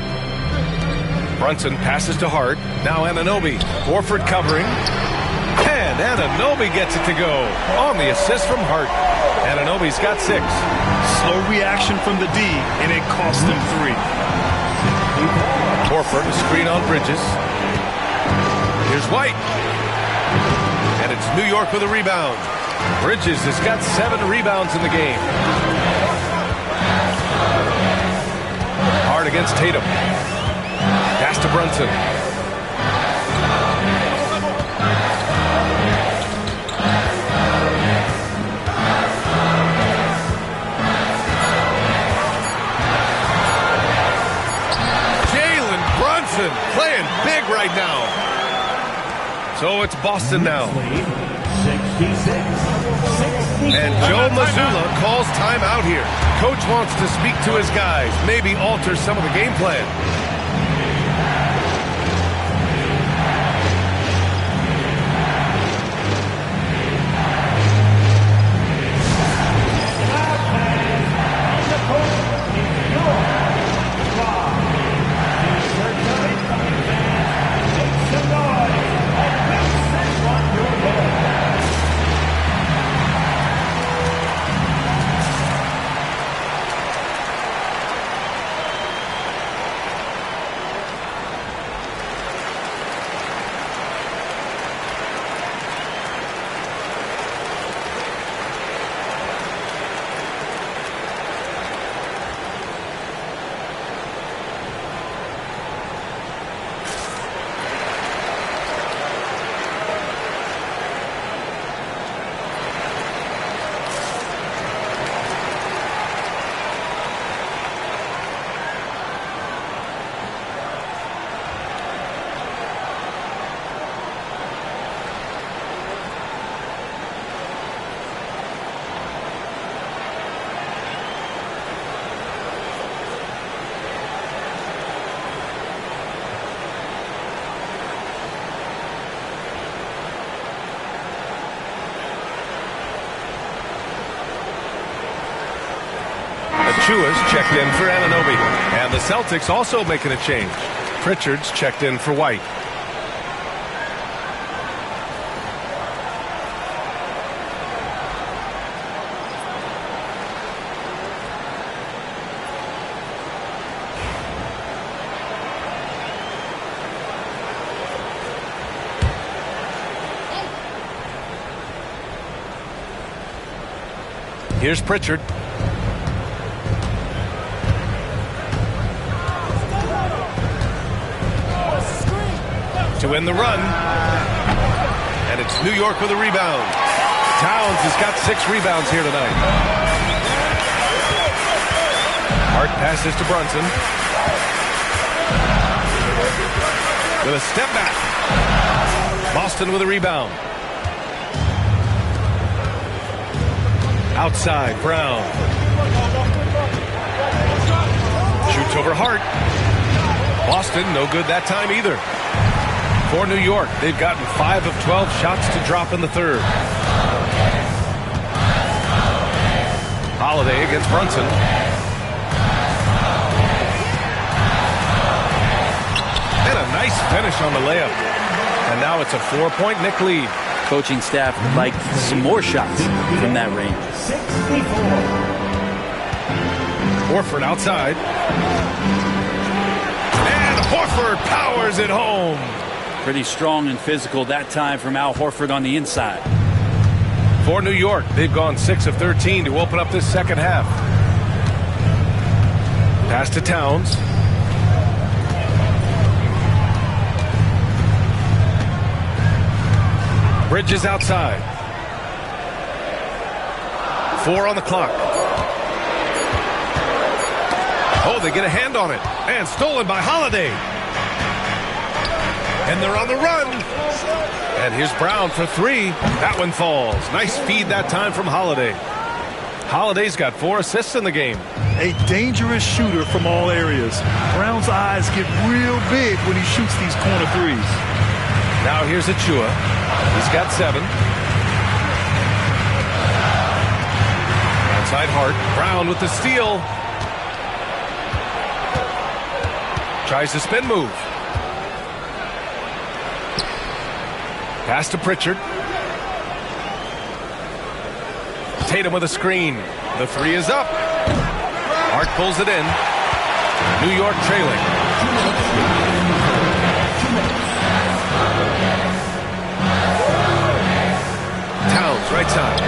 Brunson passes to Hart. Now Anunoby. Horford covering. And Anunoby gets it to go on the assist from Hart. Anunoby's got 6. Slow reaction from the D, and it cost him 3. Horford, a screen on Bridges. Here's White. And it's New York with a rebound. Bridges has got 7 rebounds in the game. Hart against Tatum. Pass to Brunson. Jalen Brunson playing big right now. So it's Boston now. And Joe Mazzulla calls timeout here. Coach wants to speak to his guys, maybe alter some of the game plan. Achua's checked in for Anunoby. And the Celtics also making a change. Pritchard's checked in for White. Here's Pritchard. To win the run. And it's New York with a rebound. Towns has got 6 rebounds here tonight. Hart passes to Brunson. With a step back. Boston with a rebound. Outside, Brown. Shoots over Hart. Boston, no good that time either. For New York, they've gotten 5 of 12 shots to drop in the third. Holiday against Brunson. And a nice finish on the layup. And now it's a 4-point Knick lead. Coaching staff would like some more shots from that range. Horford outside. And Horford powers it home. Pretty strong and physical that time from Al Horford on the inside. For New York, they've gone 6 of 13 to open up this second half. Pass to Towns. Bridges outside. 4 on the clock. Oh, they get a hand on it. And stolen by Holiday. And they're on the run. And here's Brown for 3. That one falls. Nice feed that time from Holiday. Holiday's got 4 assists in the game. A dangerous shooter from all areas. Brown's eyes get real big when he shoots these corner threes. Now here's Achua. He's got 7. Outside Hart. Brown with the steal. Tries the spin move. Pass to Pritchard. Tatum with a screen. The 3 is up. Hart pulls it in. New York trailing. Towns, right side.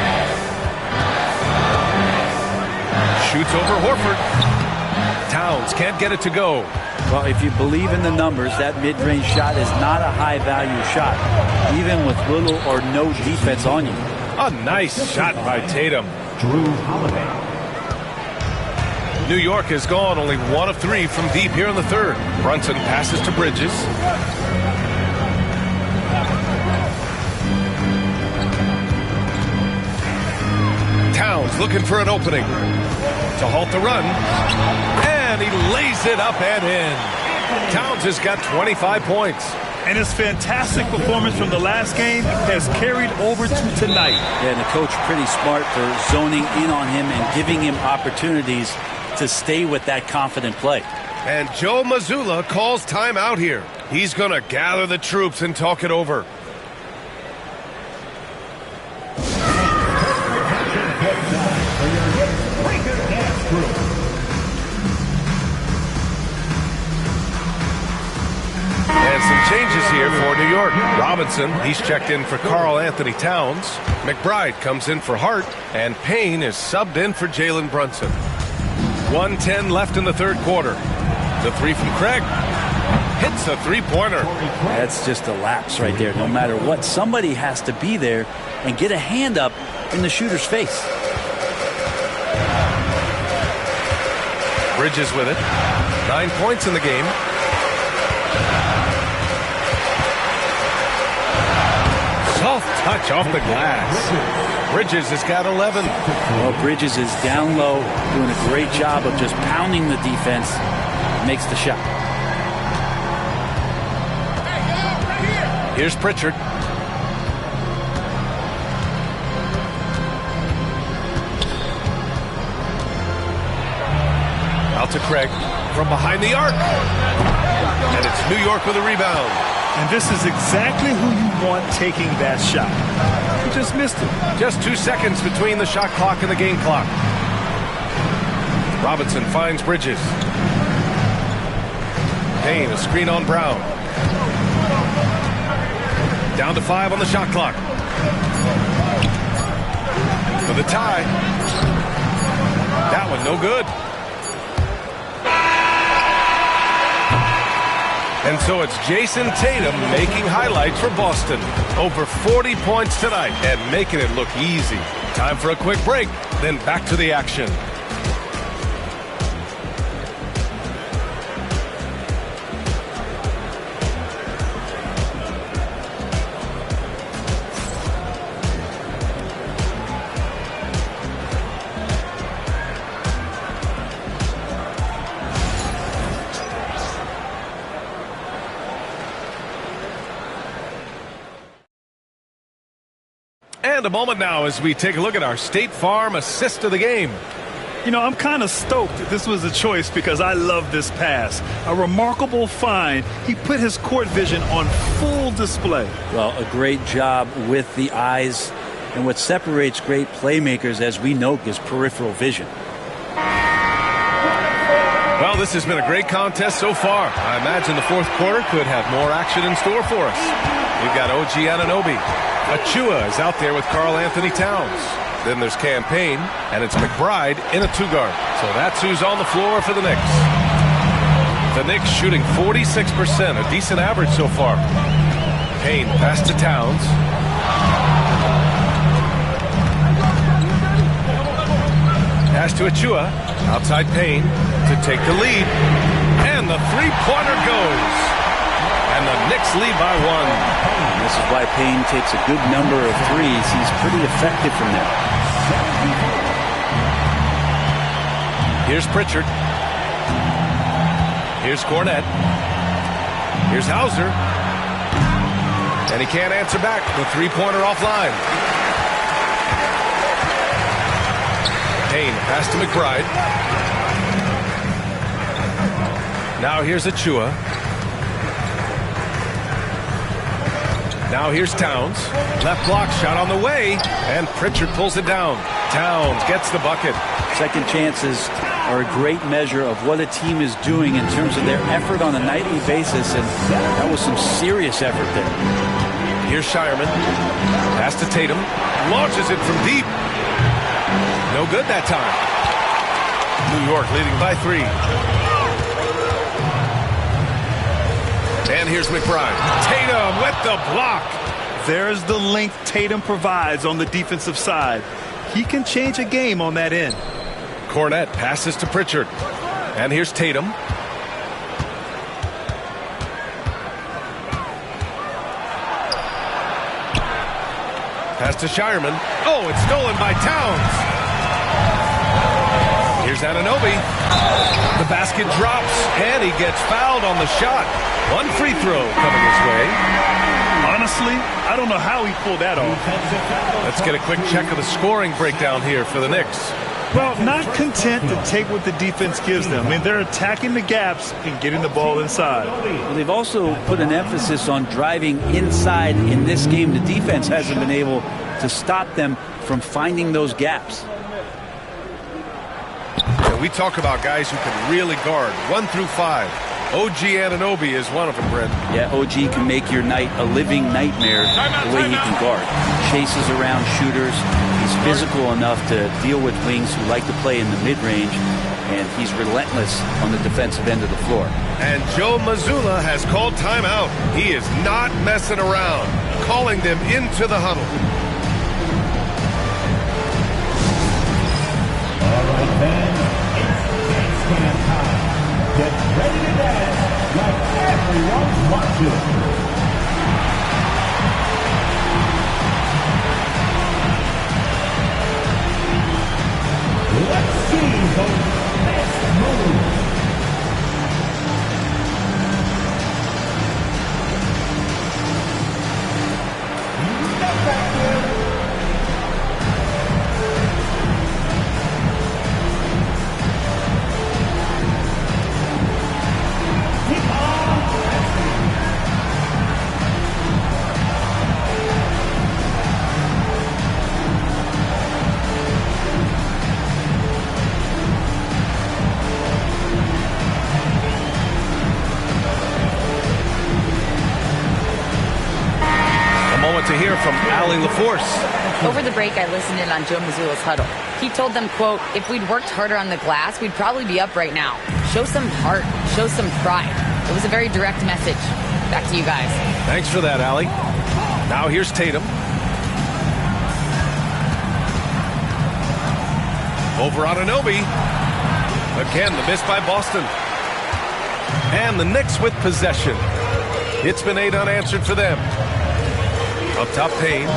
Shoots over Horford. Towns can't get it to go. Well, if you believe in the numbers, that mid-range shot is not a high-value shot, even with little or no defense on you. A nice shot by Tatum. Drew Holiday. New York has gone only 1 of 3 from deep here in the third. Brunson passes to Bridges. Towns looking for an opening to halt the run. And he lays it up and in. Towns has got 25 points. And his fantastic performance from the last game has carried over to tonight. Yeah, and the coach pretty smart for zoning in on him and giving him opportunities to stay with that confident play. And Joe Mazzulla calls timeout here. He's going to gather the troops and talk it over. And some changes here for New York. Robinson, he's checked in for Karl Anthony Towns. McBride comes in for Hart. And Payne is subbed in for Jalen Brunson. 1:10 left in the third quarter. The 3 from Craig. Hits a three-pointer. That's just a lapse right there. No matter what, somebody has to be there and get a hand up in the shooter's face. Bridges with it. 9 points in the game. Soft touch off the glass. Bridges has got 11. Well, Bridges is down low, doing a great job of just pounding the defense. Makes the shot. Here's Pritchard. Out to Craig from behind the arc. And it's New York with a rebound. And this is exactly who you want taking that shot. He just missed it. Just 2 seconds between the shot clock and the game clock. Robinson finds Bridges. Payne, a screen on Brown. Down to 5 on the shot clock. For the tie. That one no good. And so it's Jason Tatum making highlights for Boston. Over 40 points tonight and making it look easy. Time for a quick break, then back to the action. And a moment now as we take a look at our State Farm assist of the game. You know, I'm kind of stoked that this was a choice because I love this pass. A remarkable find. He put his court vision on full display. Well, a great job with the eyes. And what separates great playmakers, as we know, is peripheral vision. Well, this has been a great contest so far. I imagine the fourth quarter could have more action in store for us. We've got OG Anunoby. Achua is out there with Karl Anthony Towns. Then there's Campaign, and it's McBride in a two-guard. So that's who's on the floor for the Knicks. The Knicks shooting 46%, a decent average so far. Payne pass to Towns. Pass to Achua. Outside Payne to take the lead. And the three-pointer goes. And the Knicks lead by 1. This is why Payne takes a good number of threes. He's pretty effective from there. Here's Pritchard. Here's Cornette. Here's Hauser. And he can't answer back. The three-pointer offline. Payne pass to McBride. Now here's Achua. Now here's Towns. Left block shot on the way. And Pritchard pulls it down. Towns gets the bucket. Second chances are a great measure of what a team is doing in terms of their effort on a nightly basis. And that was some serious effort there. Here's Shireman. Pass to Tatum. Launches it from deep. No good that time. New York leading by 3. And here's McBride. Tatum with the block. There's the length Tatum provides on the defensive side. He can change a game on that end. Cornette passes to Pritchard. And here's Tatum. Pass to Shireman. Oh, it's stolen by Towns. Here's Anunoby. The basket drops, and he gets fouled on the shot. One free throw coming his way. Honestly, I don't know how he pulled that off. Let's get a quick check of the scoring breakdown here for the Knicks. Well, not content to take what the defense gives them. I mean, they're attacking the gaps and getting the ball inside. Well, they've also put an emphasis on driving inside in this game. The defense hasn't been able to stop them from finding those gaps. And we talk about guys who can really guard 1 through 5. OG Anunoby is one of them, Brent. Yeah, OG can make your night a living nightmare the way he can guard. Chases around shooters. He's physical enough to deal with wings who like to play in the mid-range, and he's relentless on the defensive end of the floor. And Joe Mazzulla has called timeout. He is not messing around, calling them into the huddle. All right, fans, it's dance time. Get ready to dance like everyone's watching. Let's see those best moves. Step back there. to hear from Allie LaForce. Over the break, I listened in on Joe Mazzulla's huddle. He told them, quote, if we'd worked harder on the glass, we'd probably be up right now. Show some heart. Show some pride. It was a very direct message. Back to you guys. Thanks for that, Allie. Now here's Tatum. Over on Anunoby. Again, the miss by Boston. And the Knicks with possession. It's been 8 unanswered for them. Up top, Payne.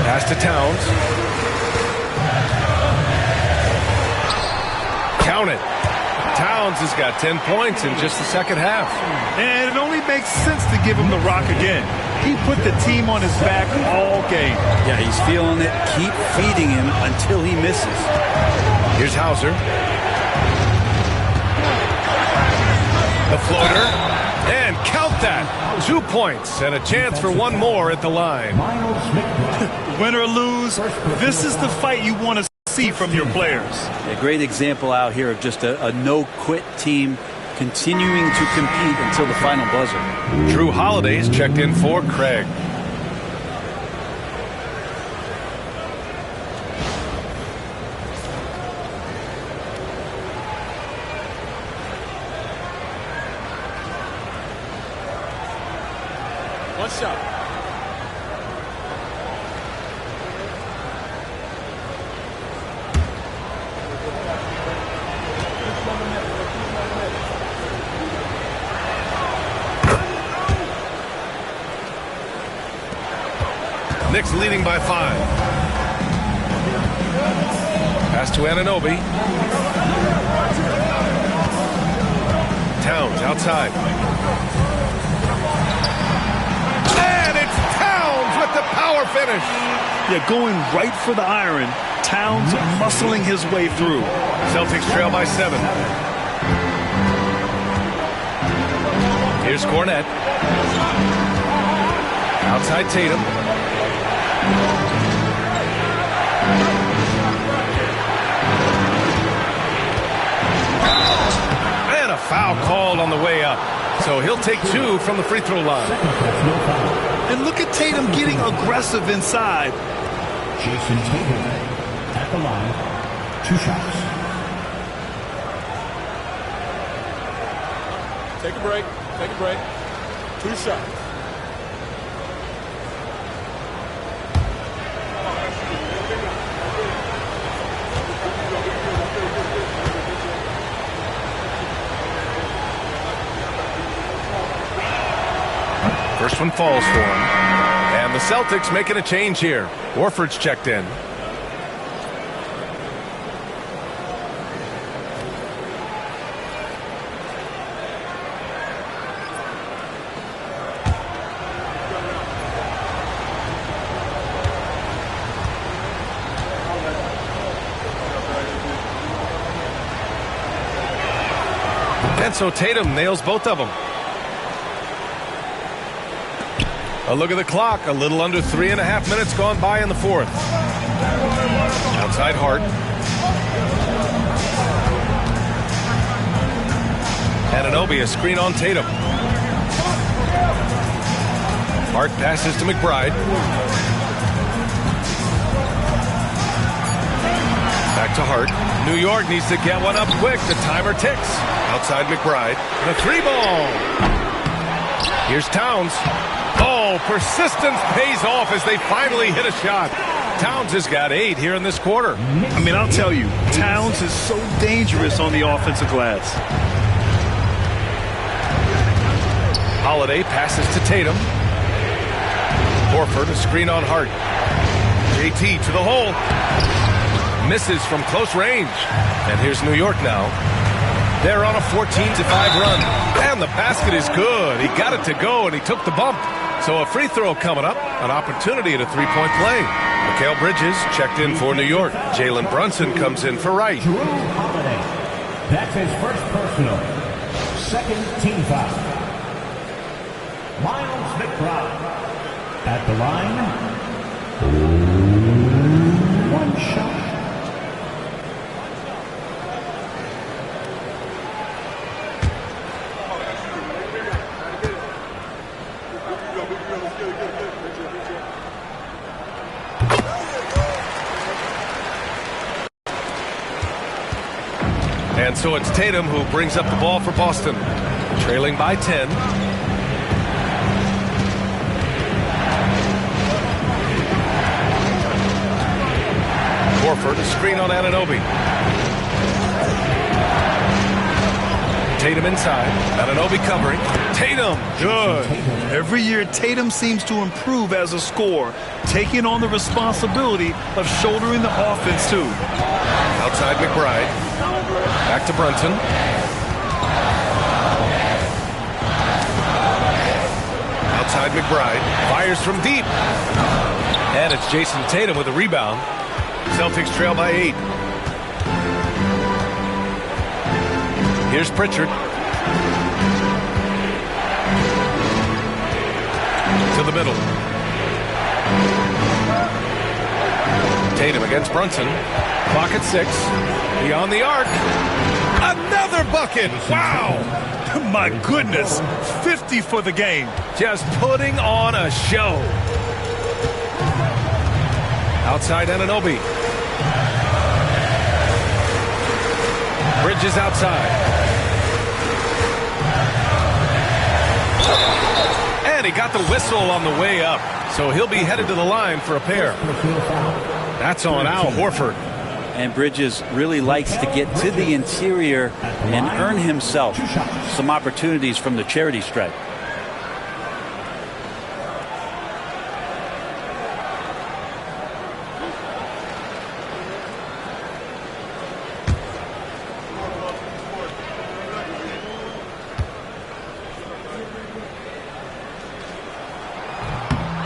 Pass to Towns. Count it. Towns has got 10 points in just the second half. And it only makes sense to give him the rock again. He put the team on his back all game. Yeah, he's feeling it. Keep feeding him until he misses. Here's Hauser. The floater. And count that. 2 points and a chance for one more at the line. Win or lose, this is the fight you want to see from your players. A great example out here of just a no-quit team continuing to compete until the final buzzer. Drew Holiday's checked in for Craig. What's up? Knicks leading by 5. Pass to Anunoby. Towns outside. And it's Towns with the power finish. Yeah, going right for the iron. Towns muscling his way through. Celtics trail by 7. Here's Cornette. Outside Tatum. And a foul called on the way up. So he'll take 2 from the free throw line. And look at Tatum getting aggressive inside. Jason Tatum at the line. 2 shots. Take a break. Take a break. 2 shots. First one falls for him. And the Celtics making a change here. Warford's checked in. And so Tatum nails both of them. A look at the clock. A little under 3.5 minutes gone by in the fourth. Outside Hart. Anunoby, a screen on Tatum. Hart passes to McBride. Back to Hart. New York needs to get one up quick. The timer ticks. Outside McBride. The 3-ball. Here's Towns. Oh, persistence pays off as they finally hit a shot. Towns has got 8 here in this quarter. I mean, I'll tell you, Towns is so dangerous on the offensive glass. Holiday passes to Tatum. Horford, a screen on Hart. JT to the hole. Misses from close range. And here's New York now. They're on a 14-5 run. And the basket is good. He got it to go, and he took the bump. So a free throw coming up. An opportunity at a 3-point play. Mikal Bridges checked in for New York. Jalen Brunson comes in for Wright. Drew Holiday. That's his first personal. Second team foul. Miles McBride. At the line. 1 shot. So it's Tatum who brings up the ball for Boston, trailing by 10. Horford, a screen on Anunoby. Tatum inside. Anunoby covering. Tatum, good. Every year, Tatum seems to improve as a scorer, taking on the responsibility of shouldering the offense, too. Outside McBride. Back to Brunson. Outside McBride. Fires from deep. And it's Jason Tatum with a rebound. Celtics trail by 8. Here's Pritchard. To the middle. Tatum against Brunson. Clock at 6. Beyond the arc. Another bucket. Wow. My goodness. 50 for the game. Just putting on a show. Outside Anunoby. Bridges outside. And he got the whistle on the way up. So he'll be headed to the line for a pair. That's on Al Horford. And Bridges really likes to get to the interior and earn himself some opportunities from the charity stripe.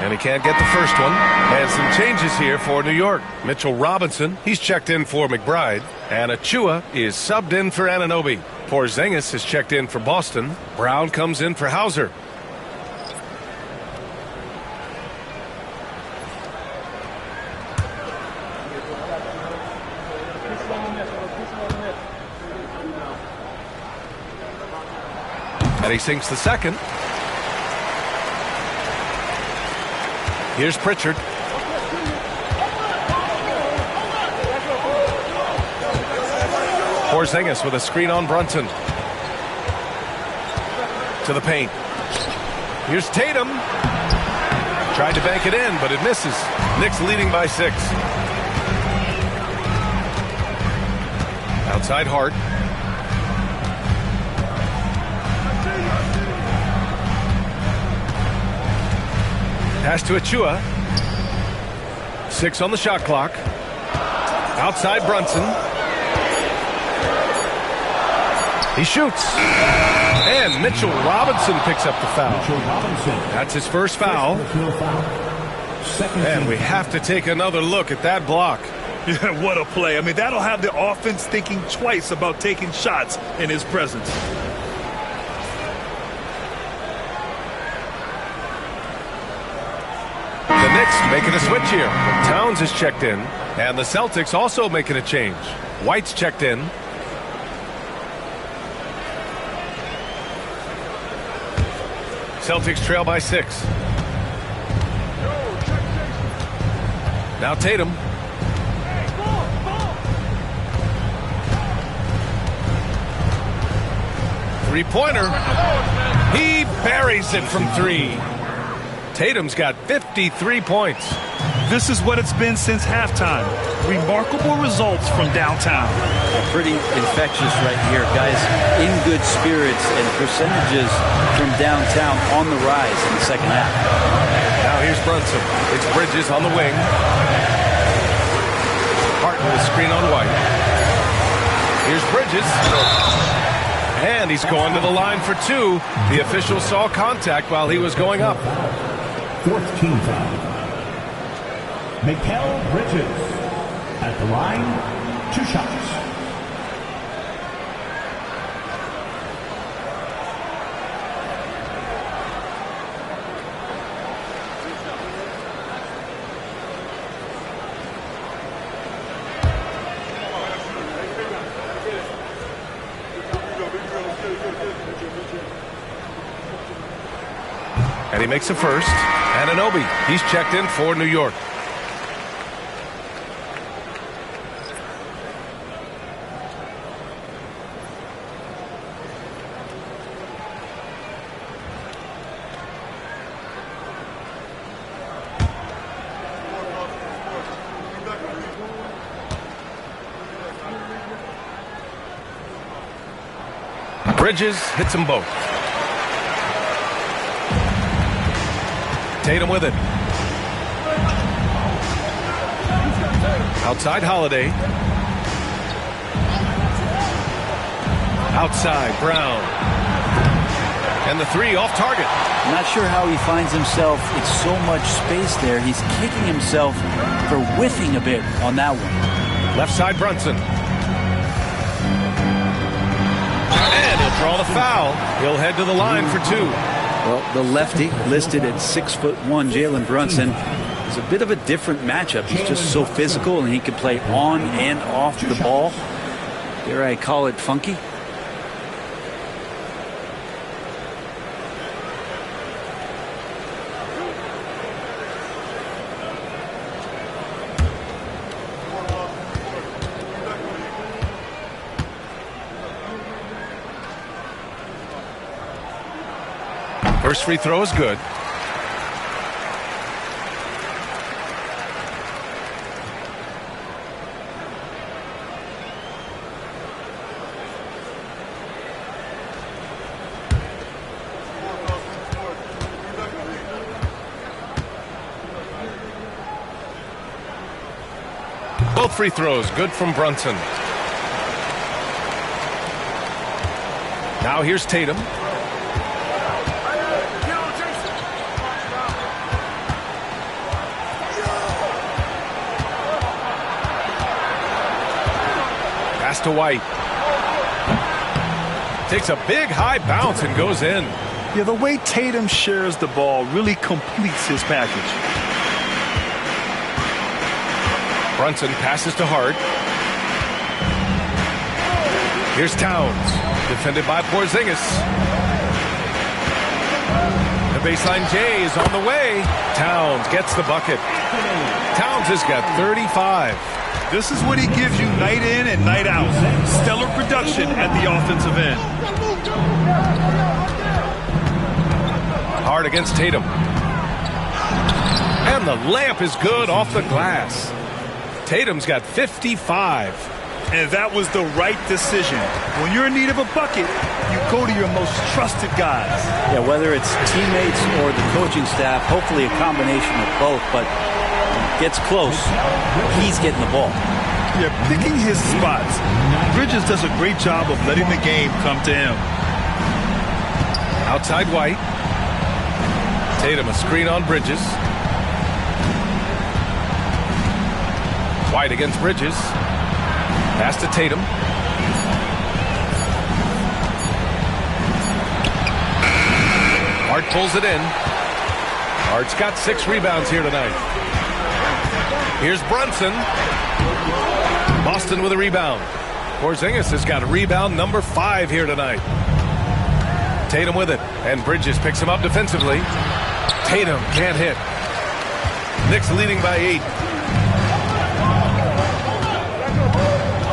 And he can't get the first one. And some changes here for New York. Mitchell Robinson, he's checked in for McBride. And Achua is subbed in for Anunoby. Porzingis is checked in for Boston. Brown comes in for Hauser. And he sinks the second. Here's Pritchard. Porzingis with a screen on Brunson. To the paint. Here's Tatum. Tried to bank it in, but it misses. Knicks leading by 6. Outside Hart. Pass to Achua. 6 on the shot clock. Outside Brunson. He shoots. And Mitchell Robinson picks up the foul. That's his first foul. And we have to take another look at that block. Yeah, what a play. I mean, that'll have the offense thinking twice about taking shots in his presence. The Knicks making a switch here. Towns is checked in. And the Celtics also making a change. White's checked in. Celtics trail by 6. Now Tatum. Three-pointer. He buries it from 3. Tatum's got 53 points. This is what it's been since halftime. Remarkable results from downtown. Pretty infectious right here, guys. In good spirits and percentages from downtown on the rise in the second half. Now here's Brunson. It's Bridges on the wing. Hart with a screen on White. Here's Bridges. And he's going to the line for 2. The official saw contact while he was going up. 4th team foul. Mikal Bridges at the line, 2 shots. And he makes a first. Anunoby, he's checked in for New York. Bridges hits them both. Tatum with it. Outside Holiday. Outside Brown. And the three off target. I'm not sure how he finds himself. It's so much space there. He's kicking himself for whiffing a bit on that one. Left side Brunson. And he'll draw the foul. He'll head to the line for two. Well, the lefty listed at 6'1", Jalen Brunson, is a bit of a different matchup. He's just so physical, and he can play on and off the ball. Dare I call it funky? First free throw is good. Both free throws good from Brunson. Now here's Tatum. Pass to White. Takes a big high bounce and goes in. Yeah, the way Tatum shares the ball really completes his package. Brunson passes to Hart. Here's Towns, defended by Porzingis. The baseline J is on the way. Towns gets the bucket. Towns has got 35. This is what he gives you night in and night out. Stellar production at the offensive end. Hart against Tatum. And the layup is good off the glass. Tatum's got 55. And that was the right decision. When you're in need of a bucket, you go to your most trusted guys. Yeah, whether it's teammates or the coaching staff, hopefully a combination of both, but gets close, he's getting the ball. Yeah, picking his spots. Bridges does a great job of letting the game come to him. Outside White. Tatum a screen on Bridges. White against Bridges. Pass to Tatum. Hart pulls it in. Hart's got 6 rebounds here tonight. Here's Brunson. Boston with a rebound. Porzingis has got rebound number 5 here tonight. Tatum with it. And Bridges picks him up defensively. Tatum can't hit. Knicks leading by 8.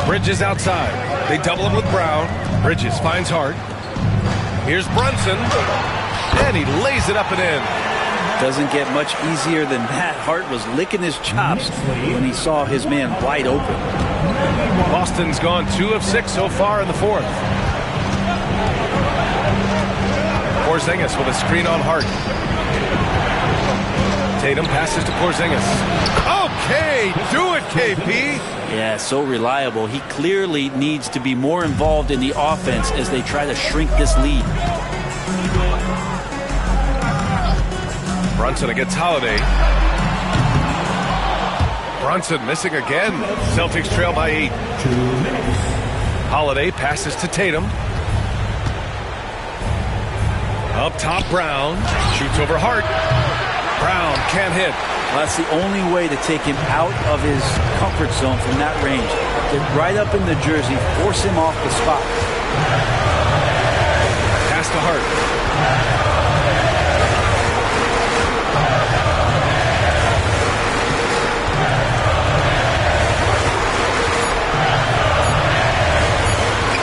Bridges outside. They double him with Brown. Bridges finds Hart. Here's Brunson. And he lays it up and in. Doesn't get much easier than that. Hart was licking his chops when he saw his man wide open. Boston's gone 2 of 6 so far in the 4th. Porzingis with a screen on Hart. Tatum passes to Porzingis. Okay, do it, KP. Yeah, so reliable. He clearly needs to be more involved in the offense as they try to shrink this lead. Brunson against Holiday. Brunson missing again. Celtics trail by 8. Holiday passes to Tatum. Up top, Brown. Shoots over Hart. Brown can't hit. Well, that's the only way to take him out of his comfort zone from that range. Get right up in the jersey, force him off the spot. Pass to Hart.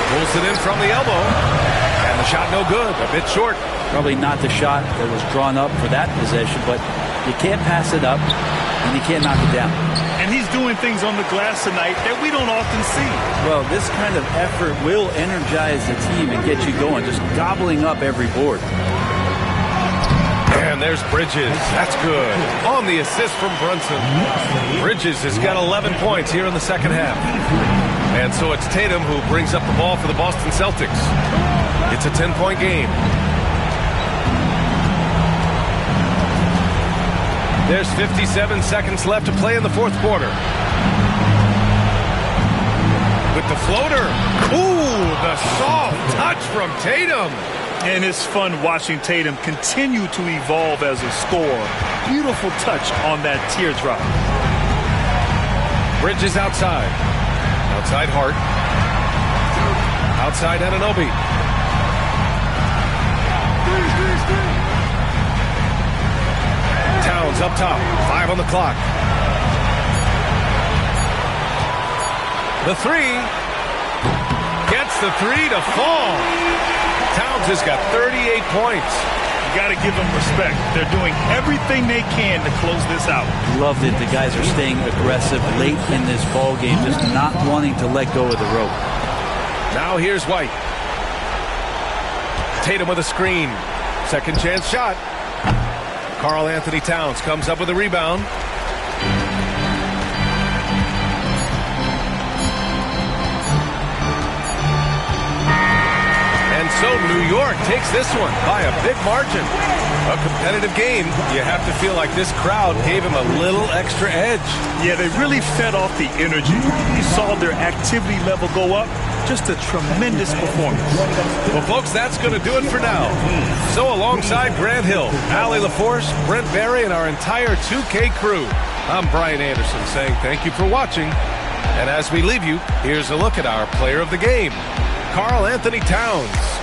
Pulls it in from the elbow. And the shot no good. A bit short. Probably not the shot that was drawn up for that possession, but you can't pass it up and you can't knock it down. And he's doing things on the glass tonight that we don't often see. Well, this kind of effort will energize the team and get you going, just gobbling up every board. And there's Bridges. That's good. On the assist from Brunson. Bridges has got 11 points here in the second half. And so it's Tatum who brings up the ball for the Boston Celtics. It's a 10-point game. There's 57 seconds left to play in the fourth quarter. With the floater. Ooh, the soft touch from Tatum. And it's fun watching Tatum continue to evolve as a scorer. Beautiful touch on that teardrop. Bridges outside. Outside Hart. Outside Anunoby. Towns up top. 5 on the clock. The three. Gets the three to fall. Towns has got 38 points. You got to give them respect. They're doing everything they can to close this out. Love that the guys are staying aggressive late in this ball game, just not wanting to let go of the rope. Now here's White. Tatum with a screen. Second chance shot. Karl Anthony Towns comes up with a rebound. And so New York takes this one by a big margin. A competitive game. You have to feel like this crowd gave him a little extra edge. Yeah, they really fed off the energy. You saw their activity level go up. Just a tremendous performance. Well, folks, that's going to do it for now. So alongside Grant Hill, Allie LaForce, Brent Barry, and our entire 2K crew, I'm Brian Anderson saying thank you for watching. And as we leave you, here's a look at our player of the game, Karl Anthony Towns.